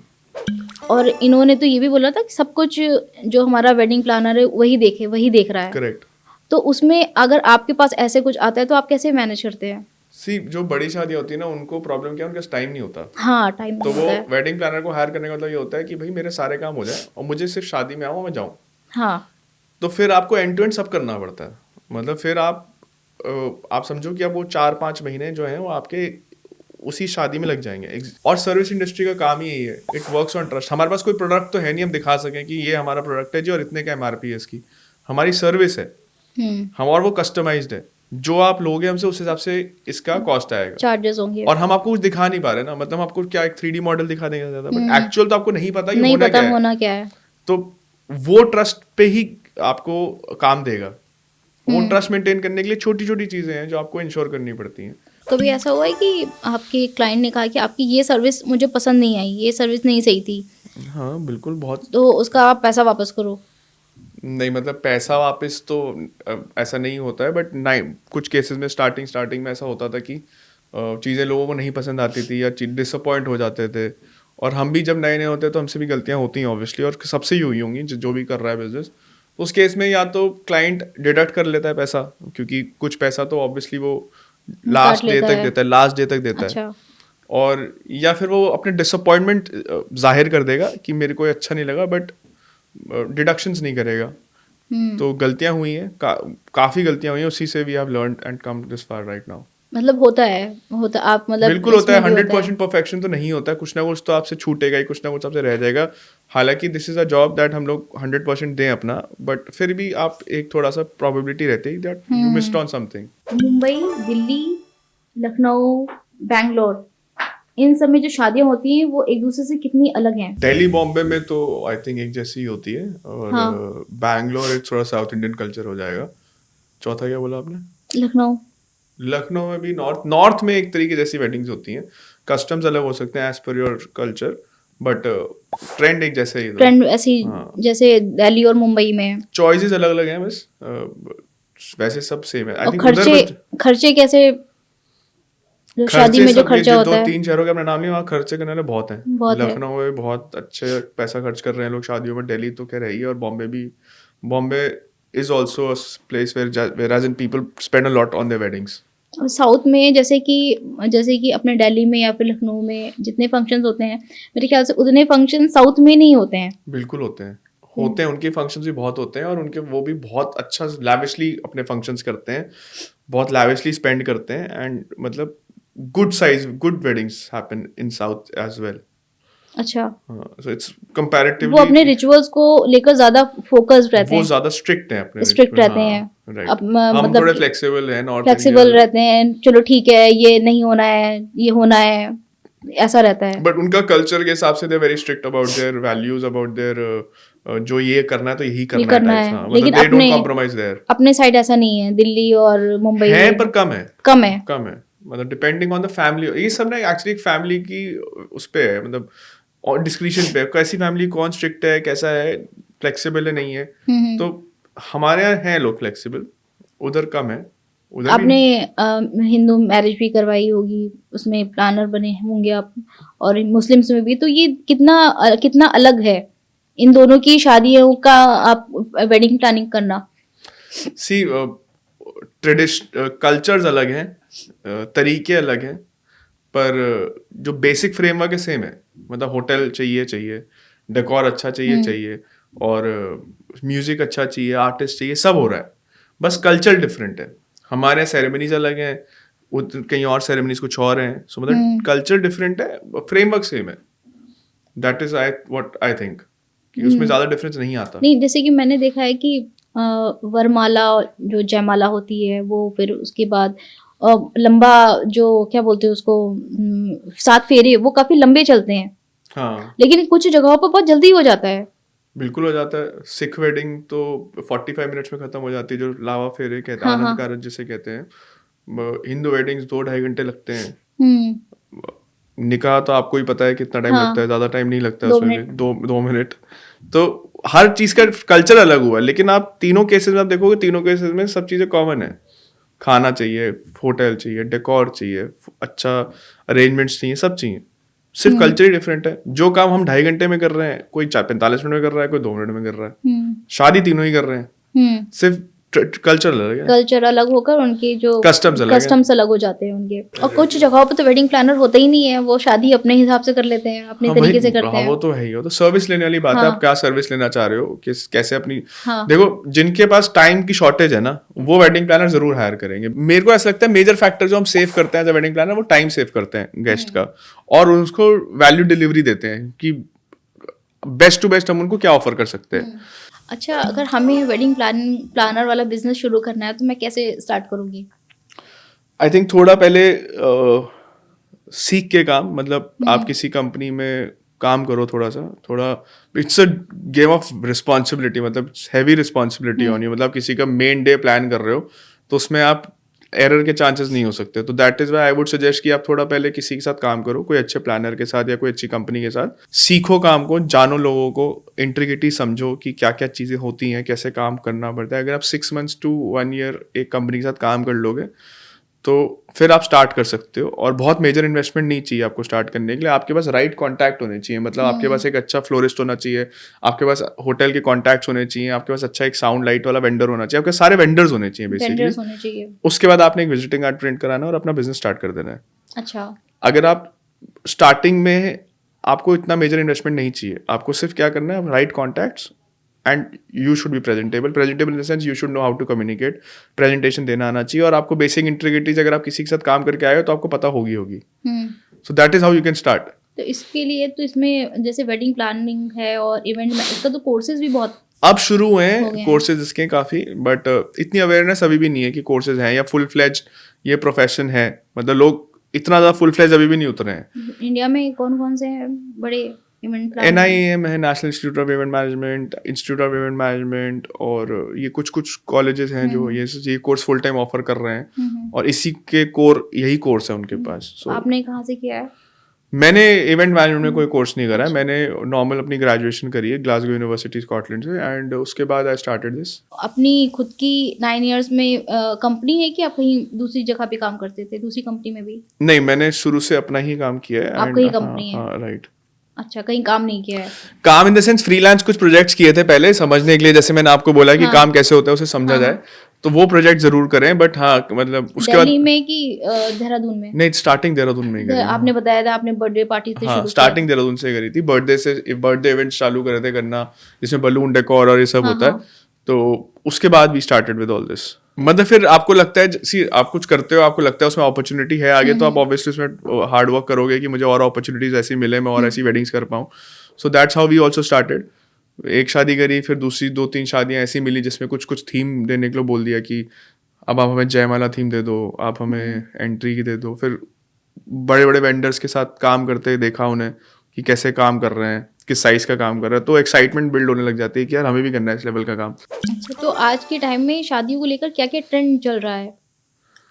Speaker 2: और इन्होंने तो ये भी बोला था कि सब कुछ जो हमारा वेडिंग प्लानर है वही देख रहा है।
Speaker 1: करेक्ट।
Speaker 2: तो उसमें अगर आपके पास ऐसे कुछ आता है तो आप कैसे मैनेज करते हैं?
Speaker 1: सी, जो बड़ी शादियाँ होती है ना, उनको प्रॉब्लम क्या है, उनके पास टाइम नहीं होता।
Speaker 2: हाँ, टाइम
Speaker 1: तो
Speaker 2: नहीं
Speaker 1: वो
Speaker 2: होता है।
Speaker 1: वेडिंग प्लानर को हायर करने का मतलब ये होता है कि भाई मेरे सारे काम हो जाए और मुझे सिर्फ शादी में आऊँ, मैं जाऊँ।
Speaker 2: हाँ,
Speaker 1: तो फिर आपको एंड टू एंड सब करना पड़ता है। मतलब फिर आप समझो कि अब वो 4-5 महीने जो हैं वो आपके उसी शादी में लग जाएंगे। और सर्विस इंडस्ट्री का काम ही यही है, इट वर्क्स ऑन ट्रस्ट। हमारे पास कोई प्रोडक्ट तो है नहीं हम दिखा सकें कि ये हमारा प्रोडक्ट है जी और इतने का एमआरपी है इसकी। हमारी सर्विस है, हम, और वो कस्टमाइज्ड है। जो आप लोगे हमसे उस हिसाब से इसका कॉस्ट आएगा,
Speaker 2: चार्जेस होंगे।
Speaker 1: और हम आपको कुछ दिखा नहीं पा रहे ना। मतलब आपको क्या एक 3D मॉडल दिखा देंगे ज्यादा, बट एक्चुअल तो आपको नहीं पता कि होना क्या है। तो वो ट्रस्ट पे ही आपको काम देगा। वो ट्रस्ट मेंटेन करने के लिए छोटी छोटी चीजें हैं जो आपको इंश्योर करनी पड़ती हैं।
Speaker 2: कभी ऐसा हुआ है कि आपके क्लाइंट ने कहा कि आपकी ये सर्विस मुझे पसंद नहीं आई, ये सर्विस नहीं सही थी,
Speaker 1: हाँ बिल्कुल, बहुत।
Speaker 2: तो उसका आप पैसा वापस करो।
Speaker 1: नहीं मतलब पैसा वापस तो ऐसा नहीं होता है, बट नहीं, कुछ केसेस में स्टार्टिंग में ऐसा होता था कि चीज़ें लोगों को नहीं पसंद आती थी या डिसअपॉइंट हो जाते थे। और हम भी जब नए नए होते हैं तो हमसे भी गलतियाँ होती हैं ऑब्वियसली, और सबसे ही हुई होंगी जो भी कर रहा है बिजनेस। तो उस केस में या तो क्लाइंट डिडक्ट कर लेता है पैसा, क्योंकि कुछ पैसा तो ऑब्वियसली वो
Speaker 2: काट
Speaker 1: लास्ट डे
Speaker 2: लेता
Speaker 1: तक
Speaker 2: है।
Speaker 1: देता है, लास्ट डे तक देता है।
Speaker 2: अच्छा।
Speaker 1: और या फिर वो अपने डिसअपॉइंटमेंट जाहिर कर देगा कि मेरे को ये अच्छा नहीं लगा, बट डिडक्शंस नहीं करेगा। तो गलतियां हुई हैं, काफ़ी गलतियां हुई हैं, उसी से we have learned and come this far right now.
Speaker 2: मतलब होता आप मतलब
Speaker 1: बिल्कुल होता है,
Speaker 2: इसमें भी होता है।
Speaker 1: 100% परफेक्शन तो नहीं होता है, कुछ ना कुछ तो आपसे छूटेगा ही, कुछ ना कुछ आपसे रह जाएगा। हालांकि this is a job that हम लोग 100% दें अपना, बट फिर भी आप एक थोड़ा सा प्रोबेबिलिटी रहती है that you missed on something.
Speaker 2: Mumbai, Delhi, Lucknow, Bangalore, इन सब में जो शादियां होती हैं वो एक दूसरे से कितनी अलग हैं?
Speaker 1: दिल्ली बॉम्बे में तो आई थिंक एक जैसी ही होती है, और
Speaker 2: हाँ।
Speaker 1: बैंगलोर एक थोड़ा साउथ इंडियन कल्चर हो जाएगा। चौथा क्या बोला आपने?
Speaker 2: लखनऊ।
Speaker 1: लखनऊ में भी नॉर्थ में एक तरीके जैसी वेडिंग्स होती हैं, कस्टम्स अलग हो सकते हैं as per your culture, but trend एक जैसे ही।
Speaker 2: ट्रेंड ऐसी
Speaker 1: हाँ,
Speaker 2: जैसे दिल्ली और मुंबई में।
Speaker 1: चॉइसेस अलग अलग हैं बस, वैसे सब सेम है आई
Speaker 2: और
Speaker 1: थिंक। उधर बस
Speaker 2: खर्चे कैसे, जो शादी
Speaker 1: खर्चे
Speaker 2: में जो
Speaker 1: सब, ये
Speaker 2: खर्चा
Speaker 1: जो
Speaker 2: होता
Speaker 1: दो
Speaker 2: है
Speaker 1: तीन शहरों के अपने नाम लिए, वहाँ खर्चे करने वाले बहुत हैं।
Speaker 2: बहुत है।
Speaker 1: लखनऊ में बहुत अच्छे पैसा खर्च कर रहे हैं लोग शादियों में, दिल्ली तो कह रही है, और बॉम्बे भी। Bombay is also a place where as in people spend a lot on their weddings.
Speaker 2: और साउथ में जैसे कि अपने दिल्ली में या फिर लखनऊ में जितने फंक्शंस होते हैं, मेरे ख्याल से उतने फंक्शन साउथ में नहीं होते हैं।
Speaker 1: बिल्कुल होते हैं उनके फंक्शंस भी बहुत होते हैं, और उनके वो भी बहुत अच्छा लैविशली अपने फंक्शंस करते हैं, बहुत लैविशली स्पेंड करते हैं, एंड मतलब good weddings happen in south as well.
Speaker 2: अच्छा।
Speaker 1: सो इट्स
Speaker 2: वो
Speaker 1: कंपैरेटिवली
Speaker 2: अपने रिचुअल्स को लेकर ज्यादा फोकस्ड रहते
Speaker 1: वो
Speaker 2: हैं,
Speaker 1: ज्यादा स्ट्रिक्ट है अपने
Speaker 2: स्ट्रिक्ट रहते
Speaker 1: हाँ,
Speaker 2: हैं।
Speaker 1: राइट।
Speaker 2: अब
Speaker 1: हम
Speaker 2: मतलब
Speaker 1: थोड़े फ्लेक्सिबल हैं नॉर्थ
Speaker 2: फ्लेक्सिबल
Speaker 1: इंडिया,
Speaker 2: रहते हैं, चलो ठीक है ये नहीं होना है, ये होना है, ऐसा रहता है।
Speaker 1: बट उनका कल्चर के हिसाब से they very strict about their values, about their जो ये करना है तो यही
Speaker 2: ये
Speaker 1: करना है
Speaker 2: करना
Speaker 1: टाइप्स।
Speaker 2: है,
Speaker 1: हाँ मतलब
Speaker 2: लेकिन
Speaker 1: दे डोंट
Speaker 2: अपने
Speaker 1: कॉम्प्रोमाइज देयर।
Speaker 2: अपने साइड ऐसा नहीं है, दिल्ली और मुंबई
Speaker 1: है
Speaker 2: में
Speaker 1: पर कम है,
Speaker 2: कम है।
Speaker 1: कम है। मतलब डिपेंडिंग ऑन द फैमिली, ये सब ना एक्चुअली एक फैमिली की उस पे है, मतलब और डिस्क्रिप्शन पे, कैसी फैमिली, कौन स्ट्रिक्ट है, कैसा है, फ्लेक्सिबल है नहीं है।
Speaker 2: हम्म।
Speaker 1: तो हमारे यहाँ हैं लोग फ्लेक्सिबल, उधर कम है, उधर भी
Speaker 2: आपने
Speaker 1: है।
Speaker 2: हिंदू मैरिज भी करवाई होगी, उसमें प्लानर बने होंगे आप, और मुस्लिम्स में भी, तो ये कितना अलग है इन दोनों की शादियों का, आप वेडिंग प्लानिंग करना।
Speaker 1: सी कल्चर्स अलग हैं, तरीके अलग हैं, पर जो बेसिक फ्रेमवर्क है सेम है। मतलब होटल चाहिए, डेकोर अच्छा चाहिए, और म्यूजिक अच्छा चाहिए, आर्टिस्ट चाहिए, सब हो रहा है, बस कल्चर डिफरेंट है। हमारे सेरेमनीज अलग हैं, कहीं और सेरेमनीज कुछ और हैं, सो मतलब कल्चर डिफरेंट है, फ्रेमवर्क सेम है। That is what I think, कि उसमें ज़्यादा डिफरेंस नहीं आता।
Speaker 2: नहीं, जैसे कि मैंने देखा है कि वरमाला, जो जयमाला होती है, वो फिर उसके बाद लंबा, जो क्या बोलते हैं उसको, 7 फेरे, वो काफी लंबे चलते हैं,
Speaker 1: हाँ
Speaker 2: लेकिन कुछ जगहों पर बहुत जल्दी हो जाता है।
Speaker 1: बिल्कुल हो जाता है। सिख वेडिंग तो 45 मिनट्स में खत्म हो जाती है, जो लावा फेरे कहते हैं,
Speaker 2: हाँ
Speaker 1: आनंद
Speaker 2: हाँ।
Speaker 1: कारज जिसे कहते हैं। हिंदू वेडिंग्स 2-2.5 घंटे लगते हैं।
Speaker 2: हम्म।
Speaker 1: निकाह तो आपको ही पता है कितना टाइम लगता
Speaker 2: हाँ।
Speaker 1: है, ज्यादा टाइम नहीं लगता है
Speaker 2: 2
Speaker 1: उसमें भी,
Speaker 2: मिनट।
Speaker 1: 2 मिनट। तो हर चीज का कल्चर अलग हुआ है, लेकिन आप तीनों केसेस में आप देखोगे, तीनों केसेस में सब चीजें कॉमन है। खाना चाहिए, होटल चाहिए, डेकोर चाहिए, अच्छा अरेंजमेंट्स चाहिए, सब चाहिए। सिर्फ कल्चर ही डिफरेंट है। जो काम हम 2.5 घंटे में कर रहे हैं, कोई 45 मिनट में कर रहा है, कोई 2 मिनट में कर रहा है। शादी तीनों ही कर रहे हैं, सिर्फ कल्चर अलग है,
Speaker 2: कल्चर अलग होकर उनके जो
Speaker 1: कस्टम्स अलग है।
Speaker 2: कस्टम्स अलग हो जाते हैं उनके। और कुछ जगहों पर तो वेडिंग प्लानर होता ही नहीं है, वो शादी अपने हिसाब से कर लेते हैं, अपने
Speaker 1: हाँ वही,
Speaker 2: तरीके से करते
Speaker 1: हाँ वो
Speaker 2: हैं।
Speaker 1: तो है ही, वो तो सर्विस लेने वाली बात है।
Speaker 2: हाँ
Speaker 1: आप क्या सर्विस लेना चाह रहे हो, किस कैसे अपनी।
Speaker 2: हाँ।
Speaker 1: देखो, जिनके पास टाइम की शॉर्टेज है ना, वो वेडिंग प्लानर जरूर हायर करेंगे। मेरे को ऐसा लगता है मेजर फैक्टर जो हम सेव करते हैं एज अ वेडिंग प्लानर, वो टाइम सेव करते हैं गेस्ट का, और उसको वैल्यू डिलीवरी देते हैं कि बेस्ट टू बेस्ट हम उनको क्या ऑफर कर सकते हैं।
Speaker 2: अच्छा, अगर हमें वेडिंग प्लानर वाला बिजनेस शुरू करना है तो मैं कैसे स्टार्ट करूंगी?
Speaker 1: आई थिंक थोड़ा पहले सीख के काम, मतलब आप किसी कंपनी में काम करो, थोड़ा it's a game of responsibility, मतलब हैवी रिस्पॉन्सिबिलिटी ऑन यू। मतलब किसी का मेन डे प्लान कर रहे हो, तो उसमें आप एरर के चांसेस नहीं हो सकते. तो that is why I would suggest कि आप थोड़ा पहले किसी के साथ काम करो, कोई अच्छे प्लानर के साथ या कोई अच्छी कंपनी के साथ. सीखो काम को, जानो लोगों को, इंट्रिकेटली समझो कि क्या क्या चीज़ें होती हैं, कैसे काम करना पड़ता है. अगर आप 6 months to 1 year एक कंपनी के साथ काम कर लोगे तो फिर आप स्टार्ट कर सकते हो. और बहुत मेजर इन्वेस्टमेंट नहीं चाहिए आपको स्टार्ट करने के लिए. आपके पास राइट कॉन्टैक्ट होने चाहिए. मतलब आपके पास एक अच्छा फ्लोरिस्ट होना चाहिए, आपके पास होटल के कॉन्टैक्ट्स होने चाहिए, आपके पास अच्छा एक साउंड लाइट वाला वेंडर होना चाहिए, आपके सारे वेंडर्स होने चाहिए बेसिकली.
Speaker 2: वेंडर्स होने चाहिए.
Speaker 1: उसके बाद आपने एक विजिटिंग कार्ड प्रिंट कराना है और अपना बिजनेस स्टार्ट कर देना है.
Speaker 2: अच्छा.
Speaker 1: अगर आप स्टार्टिंग में, आपको इतना मेजर इन्वेस्टमेंट नहीं चाहिए. आपको सिर्फ क्या करना है, right contacts and you should be presentable in the sense you should know how to communicate. Presentation देना आना चाहिए और आपको बेसिक इंटीग्रिटीज, अगर आप किसी के साथ काम करके आए हो तो आपको पता होगी. सो that is how you can start.
Speaker 2: तो इसके लिए तो इसमें जैसे वेडिंग प्लानिंग है और इवेंट में इसका तो कोर्सेज भी बहुत
Speaker 1: अब शुरू हुए
Speaker 2: हो
Speaker 1: हैं
Speaker 2: गए
Speaker 1: कोर्सेज इसके काफ़ी, बट इतनी अवेयरनेस अभी भी नहीं है कि कोर्सेज हैं या फुल फ्लेज ये प्रोफेशन है. मतलब लोग इतना ज़्यादा फुल फ्लेज अभी भी नहीं उतरे हैं.
Speaker 2: इंडिया में कौन कौन से हैं बड़े इवेंट प्लानर?
Speaker 1: NIEM है, national institute of event management, institute of event management, और ये कुछ कॉलेजेस हैं जो ये कोर्स फुल टाइम ऑफर कर रहे हैं. और इसी के यही कोर्स है उनके पास. So,
Speaker 2: आपने कहाँ से किया है?
Speaker 1: मैंने इवेंट मैनेजमेंट में कोई कोर्स नहीं करा है. मैंने नॉर्मल अपनी ग्रेजुएशन करी है ग्लासगो यूनिवर्सिटी स्कॉटलैंड से, एंड उसके बाद आई स्टार्टेड दिस.
Speaker 2: अपनी खुद की 9 years में कंपनी है कि आप कहीं दूसरी जगह पे काम करते थे, दूसरी कंपनी में भी?
Speaker 1: नहीं, मैंने शुरू से अपना ही काम किया है.
Speaker 2: आपका ही कंपनी है?
Speaker 1: हाँ, राइट.
Speaker 2: अच्छा, कहीं काम नहीं किया है?
Speaker 1: काम इन द सेंस फ्रीलांस कुछ प्रोजेक्ट्स किए थे पहले समझने के लिए, जैसे मैंने आपको बोला कि काम कैसे होता है उसे समझा जाए, तो वो प्रोजेक्ट जरूर करें. बट हाँ, मतलब उसके बाद
Speaker 2: दिल्ली में कि देहरादून में?
Speaker 1: नहीं, स्टार्टिंग देहरादून में ही करी.
Speaker 2: आपने बताया था आपने बर्थडे पार्टी से
Speaker 1: हाँ,
Speaker 2: शुरू
Speaker 1: स्टार्टिंग देहरादून से करी थी. बर्थडे इवेंट्स चालू करे थे करना, जिसमें बलून डेकोर और ये सब होता है. तो उसके बाद we started with all this. मतलब फिर आपको लगता है, सी आप कुछ करते हो, आपको लगता है उसमें अपॉर्चुनिटी है आगे, तो आप ऑब्वियसली उसमें हार्ड वर्क करोगे कि मुझे और अपॉर्चुनिटीज ऐसी मिले, मैं और ऐसी वेडिंग्स कर पाऊँ. So that's how we also started. एक शादी करी, फिर दूसरी 2-3 शादियाँ ऐसी मिली जिसमें कुछ थीम देने के लिए बोल दिया कि अब आप हमें जयमाला थीम दे दो, आप हमें एंट्री की दे दो. फिर बड़े बड़े वेंडर्स के साथ काम करते देखा उन्हें कि कैसे काम कर रहे हैं, किस साइज का काम कर रहा है, तो एक्साइटमेंट बिल्ड होने लग जाती है कि यार हमें भी करना है इस लेवल का काम.
Speaker 2: अच्छा, तो आज के टाइम में शादियों को लेकर क्या क्या ट्रेंड चल रहा है?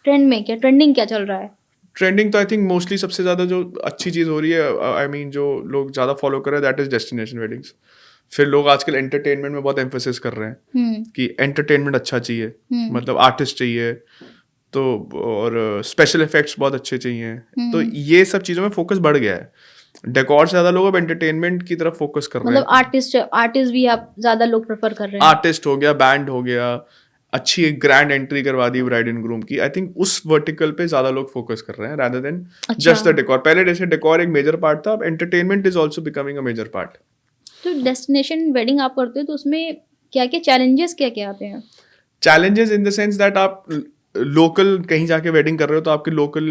Speaker 2: ट्रेंडिंग क्या चल रहा है?
Speaker 1: ट्रेंडिंग तो आई थिंक मोस्टली सबसे ज़्यादा जो अच्छी चीज़ हो रही है, आई मीन जो लोग ज़्यादा फॉलो कर रहे हैं, दैट इज़ डेस्टिनेशन वेडिंग्स. फिर लोग आजकल एंटरटेनमेंट में बहुत एम्फेसिस कर रहे हैं कि एंटरटेनमेंट अच्छा चाहिए, मतलब आर्टिस्ट चाहिए, तो और स्पेशल इफेक्ट्स बहुत अच्छे चाहिए. तो ये सब चीज़ों में फोकस बढ़ गया है. डेकोर से ज़्यादा लोग अब एंटरटेनमेंट की तरफ फोकस कर रहे हैं.
Speaker 2: मतलब आर्टिस्ट भी आप ज़्यादा लोग प्रेफर कर रहे हैं?
Speaker 1: आर्टिस्ट हो गया, बैंड हो गया, अच्छी एक ग्रैंड एंट्री करवा दी ब्राइड एंड ग्रूम की. आई थिंक उस वर्टिकल पे ज्यादा लोग फोकस कर रहे हैं rather than just the decor. पहले जैसे डेकोर एक मेजर पार्ट था, अब entertainment is also becoming a major part.
Speaker 2: तो डेस्टिनेशन वेडिंग आप करते हो तो उसमें क्या क्या चैलेंजेस क्या आते हैं?
Speaker 1: Challenges in the sense that आप लोकल कहीं जाके वेडिंग कर रहे हो तो आपके लोकल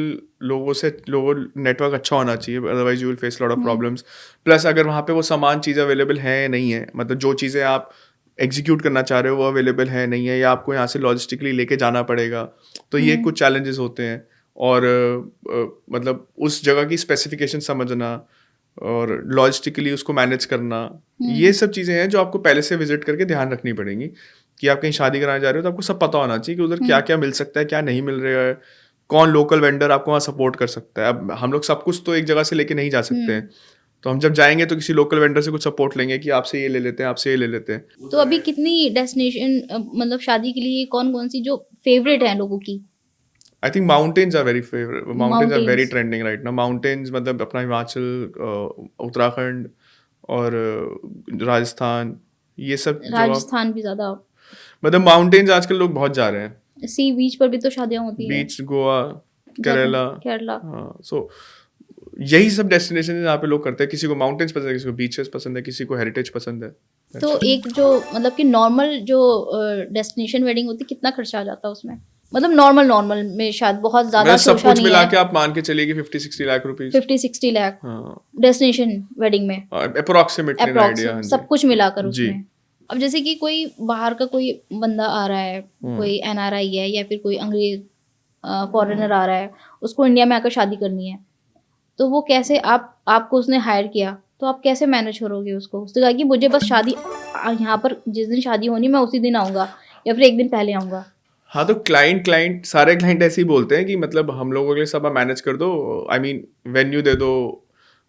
Speaker 1: लोगों नेटवर्क अच्छा होना चाहिए, otherwise you will face lot of problems. Plus अगर वहाँ पे वो सामान चीज़ें अवेलेबल हैं नहीं है, मतलब जो चीज़ें आप एग्जीक्यूट करना चाह रहे हो वो अवेलेबल है नहीं है, या आपको यहाँ से लॉजिस्टिकली लेके जाना पड़ेगा, तो ये कुछ चैलेंजेस होते हैं. और मतलब उस जगह की स्पेसिफिकेशन समझना और लॉजिस्टिकली उसको मैनेज करना, ये सब चीज़ें हैं जो आपको पहले से विजिट करके ध्यान रखनी पड़ेंगी. कि आप कहीं शादी कराने जा रहे हो तो आपको सब पता होना चाहिए कि उधर क्या क्या मिल सकता है, क्या नहीं मिल रहा है, कौन लोकल वेंडर आपको वहाँ सपोर्ट कर सकता है. अब हम लोग सब कुछ तो एक जगह से लेके नहीं जा सकते हैं, तो हम जब जाएंगे तो किसी लोकल वेंडर से कुछ सपोर्ट लेंगे कि आपसे ये ले लेते हैं, आपसे ये ले लेते हैं.
Speaker 2: तो अभी कितनी डेस्टिनेशन मतलब शादी के लिए कौन कौन सी जो फेवरेट है लोगों की?
Speaker 1: I think mountains are very favourite. Mountains are very trending right now. Mountains मतलब अपना हिमाचल, उत्तराखंड और राजस्थान, ये सब.
Speaker 2: राजस्थान भी ज्यादा,
Speaker 1: मतलब माउंटेन्स आजकल लोग बहुत जा रहे हैं.
Speaker 2: सी बीच पर भी तो शादियां होती है.
Speaker 1: बीच, गोवा, केरला. हाँ, सो यही सब डेस्टिनेशन है जहाँ पे लोग करते हैं. किसी को माउंटेन्स पसंद है, किसी को बीचेस पसंद है, किसी को हेरिटेज पसंद है.
Speaker 2: तो एक जो मतलब कि नॉर्मल जो डेस्टिनेशन वेडिंग होती है, कितना खर्चा आ जाता है उसमें? मतलब नॉर्मल में शायद बहुत ज्यादा
Speaker 1: सब कुछ मिला के आप मान के चलिए कि 50-60 lakh rupees.
Speaker 2: 50-60 lakh destination wedding में
Speaker 1: अप्रोक्सीमेटली आइडिया,
Speaker 2: सब कुछ मिलाकर उसमें. अब जैसे कि कोई बाहर का कोई बंदा आ रहा है, कोई NRI है या फिर कोई अंग्रेज फॉरेनर आ रहा है, उसको इंडिया में आकर शादी करनी है, तो वो कैसे आपको उसने हायर किया, तो आप कैसे मैनेज करोगे उसको? उसने कहा कि मुझे बस शादी यहाँ पर जिस दिन शादी होनी मैं उसी दिन आऊँगा या फिर एक दिन पहले आऊँगा.
Speaker 1: हाँ, तो क्लाइंट सारे क्लाइंट ऐसे ही बोलते हैं कि मतलब हम लोगों के लिए सब मैनेज कर दो, आई मीन वेन्यू दे दो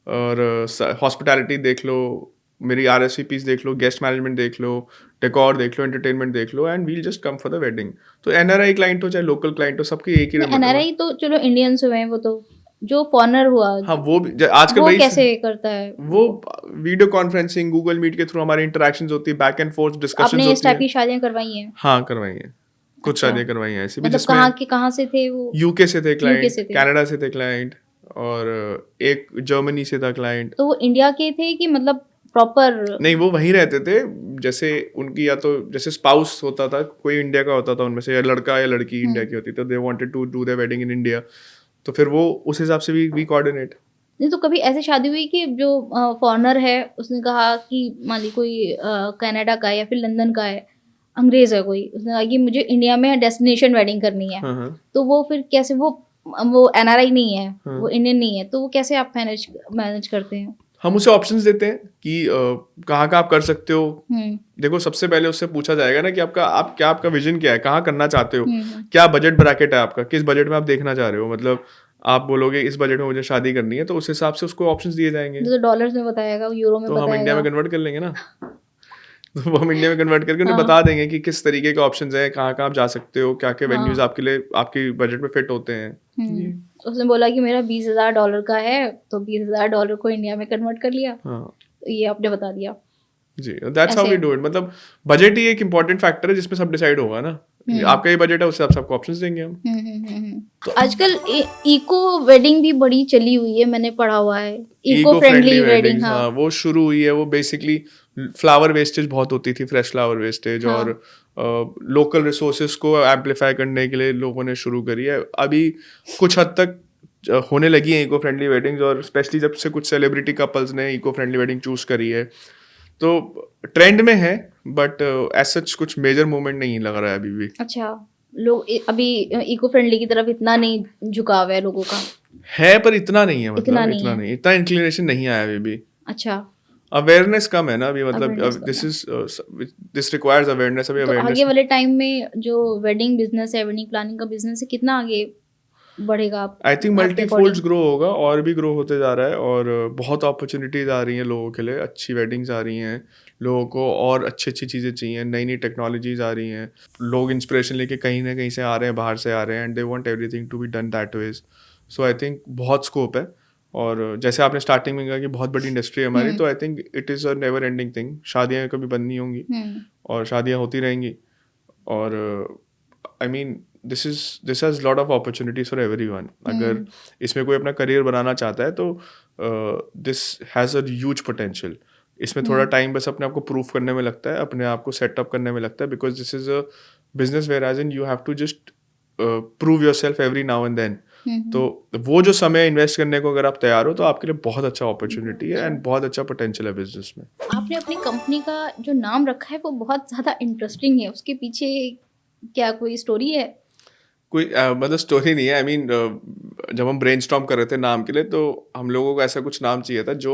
Speaker 1: और हॉस्पिटैलिटी देख लो, मेरी RSVPs देख लो, गेस्ट मैनेजमेंट देख लो, डेकोर देख लो, एंटरटेनमेंट देख लो, and we'll just come for the wedding. तो NRI क्लाइंट हो चाहे लोकल क्लाइंट हो, सबकी एक ही
Speaker 2: NRI तो चलो इंडियंस हुए हैं, वो तो जो फॉरेनर हुआ
Speaker 1: हाँ, वो भी आजकल
Speaker 2: वो
Speaker 1: वही
Speaker 2: कैसे करता है?
Speaker 1: वो वीडियो कॉन्फ्रेंसिंग, गूगल मीट के थ्रू हमारी इंटरेक्शंस होती है, बैक एंड फोर्थ डिस्कशंस
Speaker 2: आपने इस
Speaker 1: होती
Speaker 2: टाइप
Speaker 1: है।
Speaker 2: की शादियां करवाई हैं?
Speaker 1: हाँ, करवाई है, कुछ
Speaker 2: अच्छा,
Speaker 1: शादियां करवाई हैं ऐसी भी
Speaker 2: मतलब
Speaker 1: जिसमें
Speaker 2: कहाँ से थे वो?
Speaker 1: UK से थे
Speaker 2: UK
Speaker 1: क्लाइंट,
Speaker 2: से थे।
Speaker 1: कनाडा से थे क्लाइंट, और एक जर्मनी से था क्लाइंट।
Speaker 2: तो वो इंडिया के थे कि मतलब प्रॉपर?
Speaker 1: नहीं, वो वहीं रहते थे, जैसे उनकी या तो जैसे स्पाउस होता था, कोई इंडिया का होता था उनमें से, या लड़का या लड़की इंडिया की होती, तो they wanted to do their wedding in India, तो फिर वो उस हिसाब से वी कोऑर्डिनेट।
Speaker 2: नहीं, तो कभी ऐसी शादी हुई कि जो फॉरेनर है उसने कहा कि मान ली कोई कनाडा का है या फिर लंदन का है, अंग्रेज है कोई, उसने कहा कि मुझे इंडिया में डेस्टिनेशन वेडिंग करनी है,
Speaker 1: हाँ, हाँ,
Speaker 2: तो वो फिर कैसे? वो NRI नहीं है,
Speaker 1: हाँ।
Speaker 2: वो इंडियन नहीं है, तो वो कैसे आप मैनेज करते हैं?
Speaker 1: हम उसे ऑप्शंस देते हैं कि कहाँ का आप कर सकते हो।
Speaker 2: हम्म
Speaker 1: देखो, सबसे पहले उससे पूछा जाएगा ना कि आपका विजन क्या है, कहाँ करना चाहते हो,
Speaker 2: हम्म
Speaker 1: क्या बजट ब्रैकेट है आपका, किस बजट में आप देखना चाह रहे हो, मतलब आप बोलोगे इस बजट में मुझे शादी करनी है, तो उस हिसाब से उसको ऑप्शंस दिए जाएंगे।
Speaker 2: जैसे डॉलर्स में बताएगा, यूरो में
Speaker 1: तो हम इंडिया
Speaker 2: बताएगा।
Speaker 1: में कन्वर्ट कर लेंगे ना। तो वो हम इंडिया में कन्वर्ट करके उन्हें
Speaker 2: हाँ
Speaker 1: बता देंगे कि किस तरीके के ऑप्शंस हैं, कहाँ कहाँ आप जा सकते हो, क्या क्या वेन्यूज
Speaker 2: हाँ।
Speaker 1: आपके लिए आपकी बजट में फिट होते हैं।
Speaker 2: उसने बोला कि मेरा $20,000 का है, तो $20,000 को इंडिया में कन्वर्ट कर लिया,
Speaker 1: हाँ
Speaker 2: तो ये आपने बता दिया।
Speaker 1: जी, दैट्स हाउ
Speaker 2: ऐसे
Speaker 1: वी डू इट। मतलब बजट ही एक इंपॉर्टेंट फैक्टर है जिसमें सब डिसाइड होगा ना। आपका ये बजट है, उससे आप सबको ऑप्शंस देंगे हम।
Speaker 2: तो आजकल इको वेडिंग भी बड़ी चली हुई है, मैंने पढ़ा हुआ है। Eco
Speaker 1: eco
Speaker 2: friendly
Speaker 1: friendly
Speaker 2: wedding,
Speaker 1: weddings,
Speaker 2: हाँ
Speaker 1: हाँ, वो शुरू हुई है। वो बेसिकली फ्लावर वेस्टेज बहुत होती थी, फ्रेश फ्लावर वेस्टेज,
Speaker 2: हाँ।
Speaker 1: और लोकल रिसोर्सेज को एम्पलीफाई करने के लिए लोगों ने शुरू करी है। अभी कुछ हद तक होने लगी है इको फ्रेंडली वेडिंग्स, और स्पेशली जब से कुछ सेलिब्रिटी कपल्स ने इको फ्रेंडली वेडिंग चूज करी है, तो ट्रेंड में है, बट एज सच कुछ मेजर मूवमेंट नहीं लग रहा है अभी भी।
Speaker 2: अच्छा, लोग अभी इको फ्रेंडली की तरफ इतना नहीं झुकाव है लोगों का?
Speaker 1: है, पर इतना नहीं है,
Speaker 2: इतना
Speaker 1: मतलब
Speaker 2: नहीं
Speaker 1: इतना
Speaker 2: है।
Speaker 1: नहीं, इतना इंक्लिनेशन नहीं आया अभी भी।
Speaker 2: अच्छा,
Speaker 1: अवेयरनेस कम है ना अभी, मतलब
Speaker 2: awareness come
Speaker 1: this requires awareness. अभी
Speaker 2: तो
Speaker 1: अवेयरनेस
Speaker 2: आगे वाले टाइम में जो वेडिंग बिजनेस है, वेडिंग प्लानिंग का बिजनेस है, कितना आगे बढ़ेगा
Speaker 1: आई थिंक
Speaker 2: आपके
Speaker 1: मल्टीफोल्ड्स
Speaker 2: according?
Speaker 1: ग्रो होगा, और भी ग्रो होते जा रहा है, और बहुत अपॉर्चुनिटीज आ रही हैं लोगों के लिए, अच्छी वेडिंग्स आ रही हैं लोगों को, और अच्छी अच्छी चीज़ें चाहिए, नई नई टेक्नोलॉजीज आ रही हैं, लोग इंस्पिरेशन लेके कहीं ना कहीं से आ रहे हैं, बाहर से आ रहे हैं, and they want everything to be done that ways. So I think बहुत स्कोप है, और जैसे आपने स्टार्टिंग में कहा कि बहुत बड़ी इंडस्ट्री है हमारी, तो आई think it is a never ending thing. शादियाँ कभी बंद नहीं होंगी, और शादियाँ होती रहेंगी, और I mean this has lot of opportunities for everyone. अगर इसमें कोई अपना करियर बनाना चाहता है, तो this has a huge potential. इसमें थोड़ा टाइम बस अपने आप को प्रूफ करने में लगता है, अपने आप को सेटअप करने में लगता है, because this is a business where as in you have to just prove yourself every now and then. तो वो जो समय इन्वेस्ट करने को अगर आप तैयार हो, तो आपके लिए बहुत अच्छा अपॉर्चुनिटी है, एंड बहुत अच्छा पोटेंशियल है बिजनेस में।
Speaker 2: आपने अपनी कंपनी का जो नाम रखा है वो बहुत ज़्यादा इंटरेस्टिंग है, उसके पीछे क्या कोई स्टोरी है?
Speaker 1: कोई मतलब स्टोरी नहीं है। आई मीन जब हम ब्रेनस्टॉर्म कर रहे थे नाम के लिए, तो हम लोगों को ऐसा कुछ नाम चाहिए था जो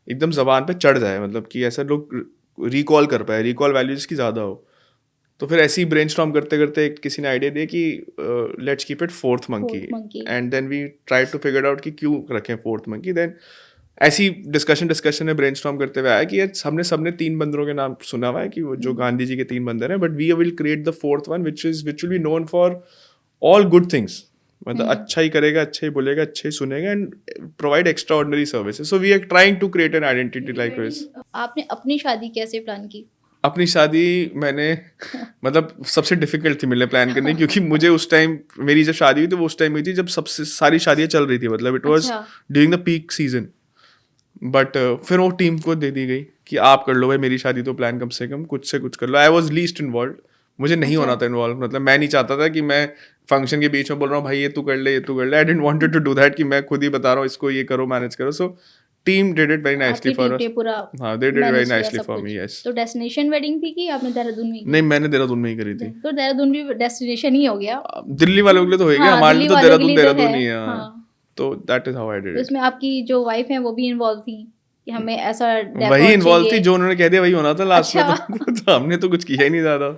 Speaker 1: एकदम जबान पे चढ़ जाए, मतलब कि ऐसा लोग रिकॉल कर पाए, रिकॉल वैल्यू जिसकी ज़्यादा हो। तो फिर ऐसे ही ब्रेनस्टॉर्म करते करते किसी ने आइडिया दिया कि let's keep it fourth monkey,
Speaker 2: monkey।
Speaker 1: And then we try to figure out कि क्यों रखें फोर्थ मंकी। देन ऐसी डिस्कशन में ब्रेनस्टॉर्म करते हुए आया कि यार सबने 3 बंदरों के नाम सुना हुआ है कि वो जो गांधी जी के 3 बंदर हैं, but we will create the fourth one which will be known for all good things. मतलब अच्छा ही करेगा, अच्छा ही बोलेगा, अच्छा ही सुनेगा, and provide extraordinary services. So we are trying to create an identity like this.
Speaker 2: आपने अपनी शादी कैसे प्लान की?
Speaker 1: अपनी शादी मैंने मतलब सबसे डिफिकल्ट थी मेरे प्लान करनी, क्योंकि मुझे उस टाइम, मेरी जब शादी हुई तो वो उस टाइम हुई थी जब सबसे सारी शादियां चल रही थी, मतलब इट वाज
Speaker 2: अच्छा।
Speaker 1: During the peak season. But फिर वो टीम को दे दी गई कि आप कर लो भाई, मेरी शादी तो प्लान कम से कम कुछ से कुछ कर लो। आई वॉज लीस्ट इन्वॉल्व, मुझे नहीं होना था इन्वॉल्व। मतलब मैं नहीं चाहता था कि मैं फंक्शन के बीच में बोल रहा हूँ भाई ये तू कर ले, ये तू कर ले। I didn't wanted to do that कि मैं खुद ही बता रहा हूँ इसको ये करो, मैनेज करो। So team did it very nicely for us.
Speaker 2: पूरा
Speaker 1: हाँ, दे डिड वेरी
Speaker 2: मैनेज किया
Speaker 1: नाइसली
Speaker 2: सब
Speaker 1: फॉर
Speaker 2: कुछ।
Speaker 1: मी, यस।
Speaker 2: तो डेस्टिनेशन वेडिंग थी कि आपने देहरादून में की?
Speaker 1: नहीं, मैंने देहरादून में ही करी थी।
Speaker 2: तो देहरादून भी डेस्टिनेशन ही हो गया।
Speaker 1: दिल्ली वालों के लिए तो हो गया,
Speaker 2: हाँ,
Speaker 1: हमारे
Speaker 2: दिल्ली
Speaker 1: लिए तो
Speaker 2: वालों के लिए तो
Speaker 1: देहरादून
Speaker 2: है।
Speaker 1: ही है।
Speaker 2: हाँ।
Speaker 1: तो that is how I did
Speaker 2: तो
Speaker 1: इट।
Speaker 2: इसमें आपकी जो वाइफ है वो भी इन्वॉल्व थी कि हमें ऐसा
Speaker 1: वही
Speaker 2: डेकोर
Speaker 1: इन्वॉल्व थी
Speaker 2: चाहिए?
Speaker 1: जो उन्होंने कह दिया वही होना था लास्ट में।
Speaker 2: अच्छा।
Speaker 1: तो हमने तो कुछ किया ही नहीं ज्यादा।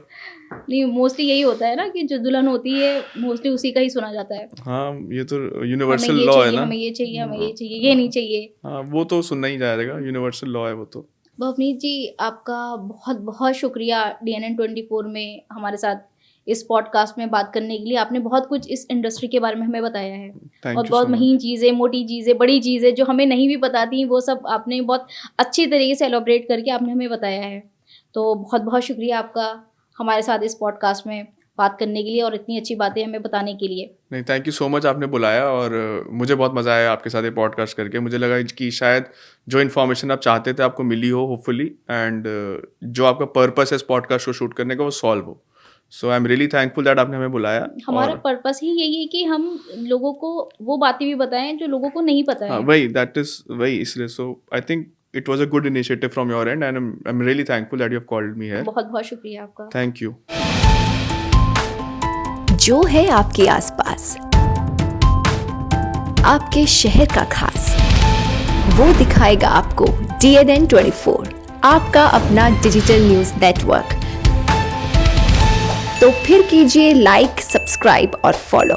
Speaker 2: नहीं, मोस्टली यही होता है ना कि जो दुल्हन होती है मोस्टली उसी का ही सुना जाता है।
Speaker 1: हाँ, ये तो
Speaker 2: हमें
Speaker 1: यूनिवर्सल
Speaker 2: ये
Speaker 1: लॉ है
Speaker 2: चाहिए,
Speaker 1: ना।
Speaker 2: हमें ये चाहिए, हमें ये चाहिए, ये नहीं चाहिए।
Speaker 1: हाँ, वो तो सुनना ही जाएगा, यूनिवर्सल लॉ है वो तो।
Speaker 2: भवनीत जी, आपका बहुत बहुत शुक्रिया DNN 24 में हमारे साथ इस पॉडकास्ट में बात करने के लिए। आपने बहुत कुछ इस इंडस्ट्री के बारे में हमें बताया है
Speaker 1: थैंक
Speaker 2: और
Speaker 1: यू
Speaker 2: बहुत
Speaker 1: सो मच।
Speaker 2: महीन चीज़ें, मोटी चीज़ें, बड़ी चीज़ें जो हमें नहीं भी पता थी, वो सब आपने बहुत अच्छी तरीके से एलोबरेट करके आपने हमें बताया है। तो बहुत बहुत शुक्रिया आपका हमारे साथ इस पॉडकास्ट में बात करने के लिए और इतनी अच्छी बातें हमें बताने के लिए।
Speaker 1: नहीं, थैंक यू सो मच, आपने बुलाया और मुझे बहुत मज़ा आया आपके साथ ये पॉडकास्ट करके। मुझे लगा कि शायद जो इन्फॉर्मेशन आप चाहते थे आपको मिली हो होपफुली, एंड जो आपका पर्पस है इस पॉडकास्ट को शूट करने का वो सॉल्व हो। So I am really thankful that आपने हमें बुलाया।
Speaker 2: हमारा
Speaker 1: और
Speaker 2: पर्पस ही यही है कि हम लोगों को वो बातें भी बताएं जो लोगों को नहीं पता
Speaker 1: हाँ,
Speaker 2: है।
Speaker 1: वही दैट इज़ वही, इसलिए so I think it was a good initiative from your end I am really thankful that you have called me here.
Speaker 2: बहुत बहुत शुक्रिया आपका।
Speaker 1: Thank you.
Speaker 3: जो है आपके आसपास, आपके शहर का खास, वो दिखाएगा आपको DNN 24, आपका अपना डिजिटल न्यूज नेटवर्क। तो फिर कीजिए लाइक, सब्सक्राइब और फॉलो।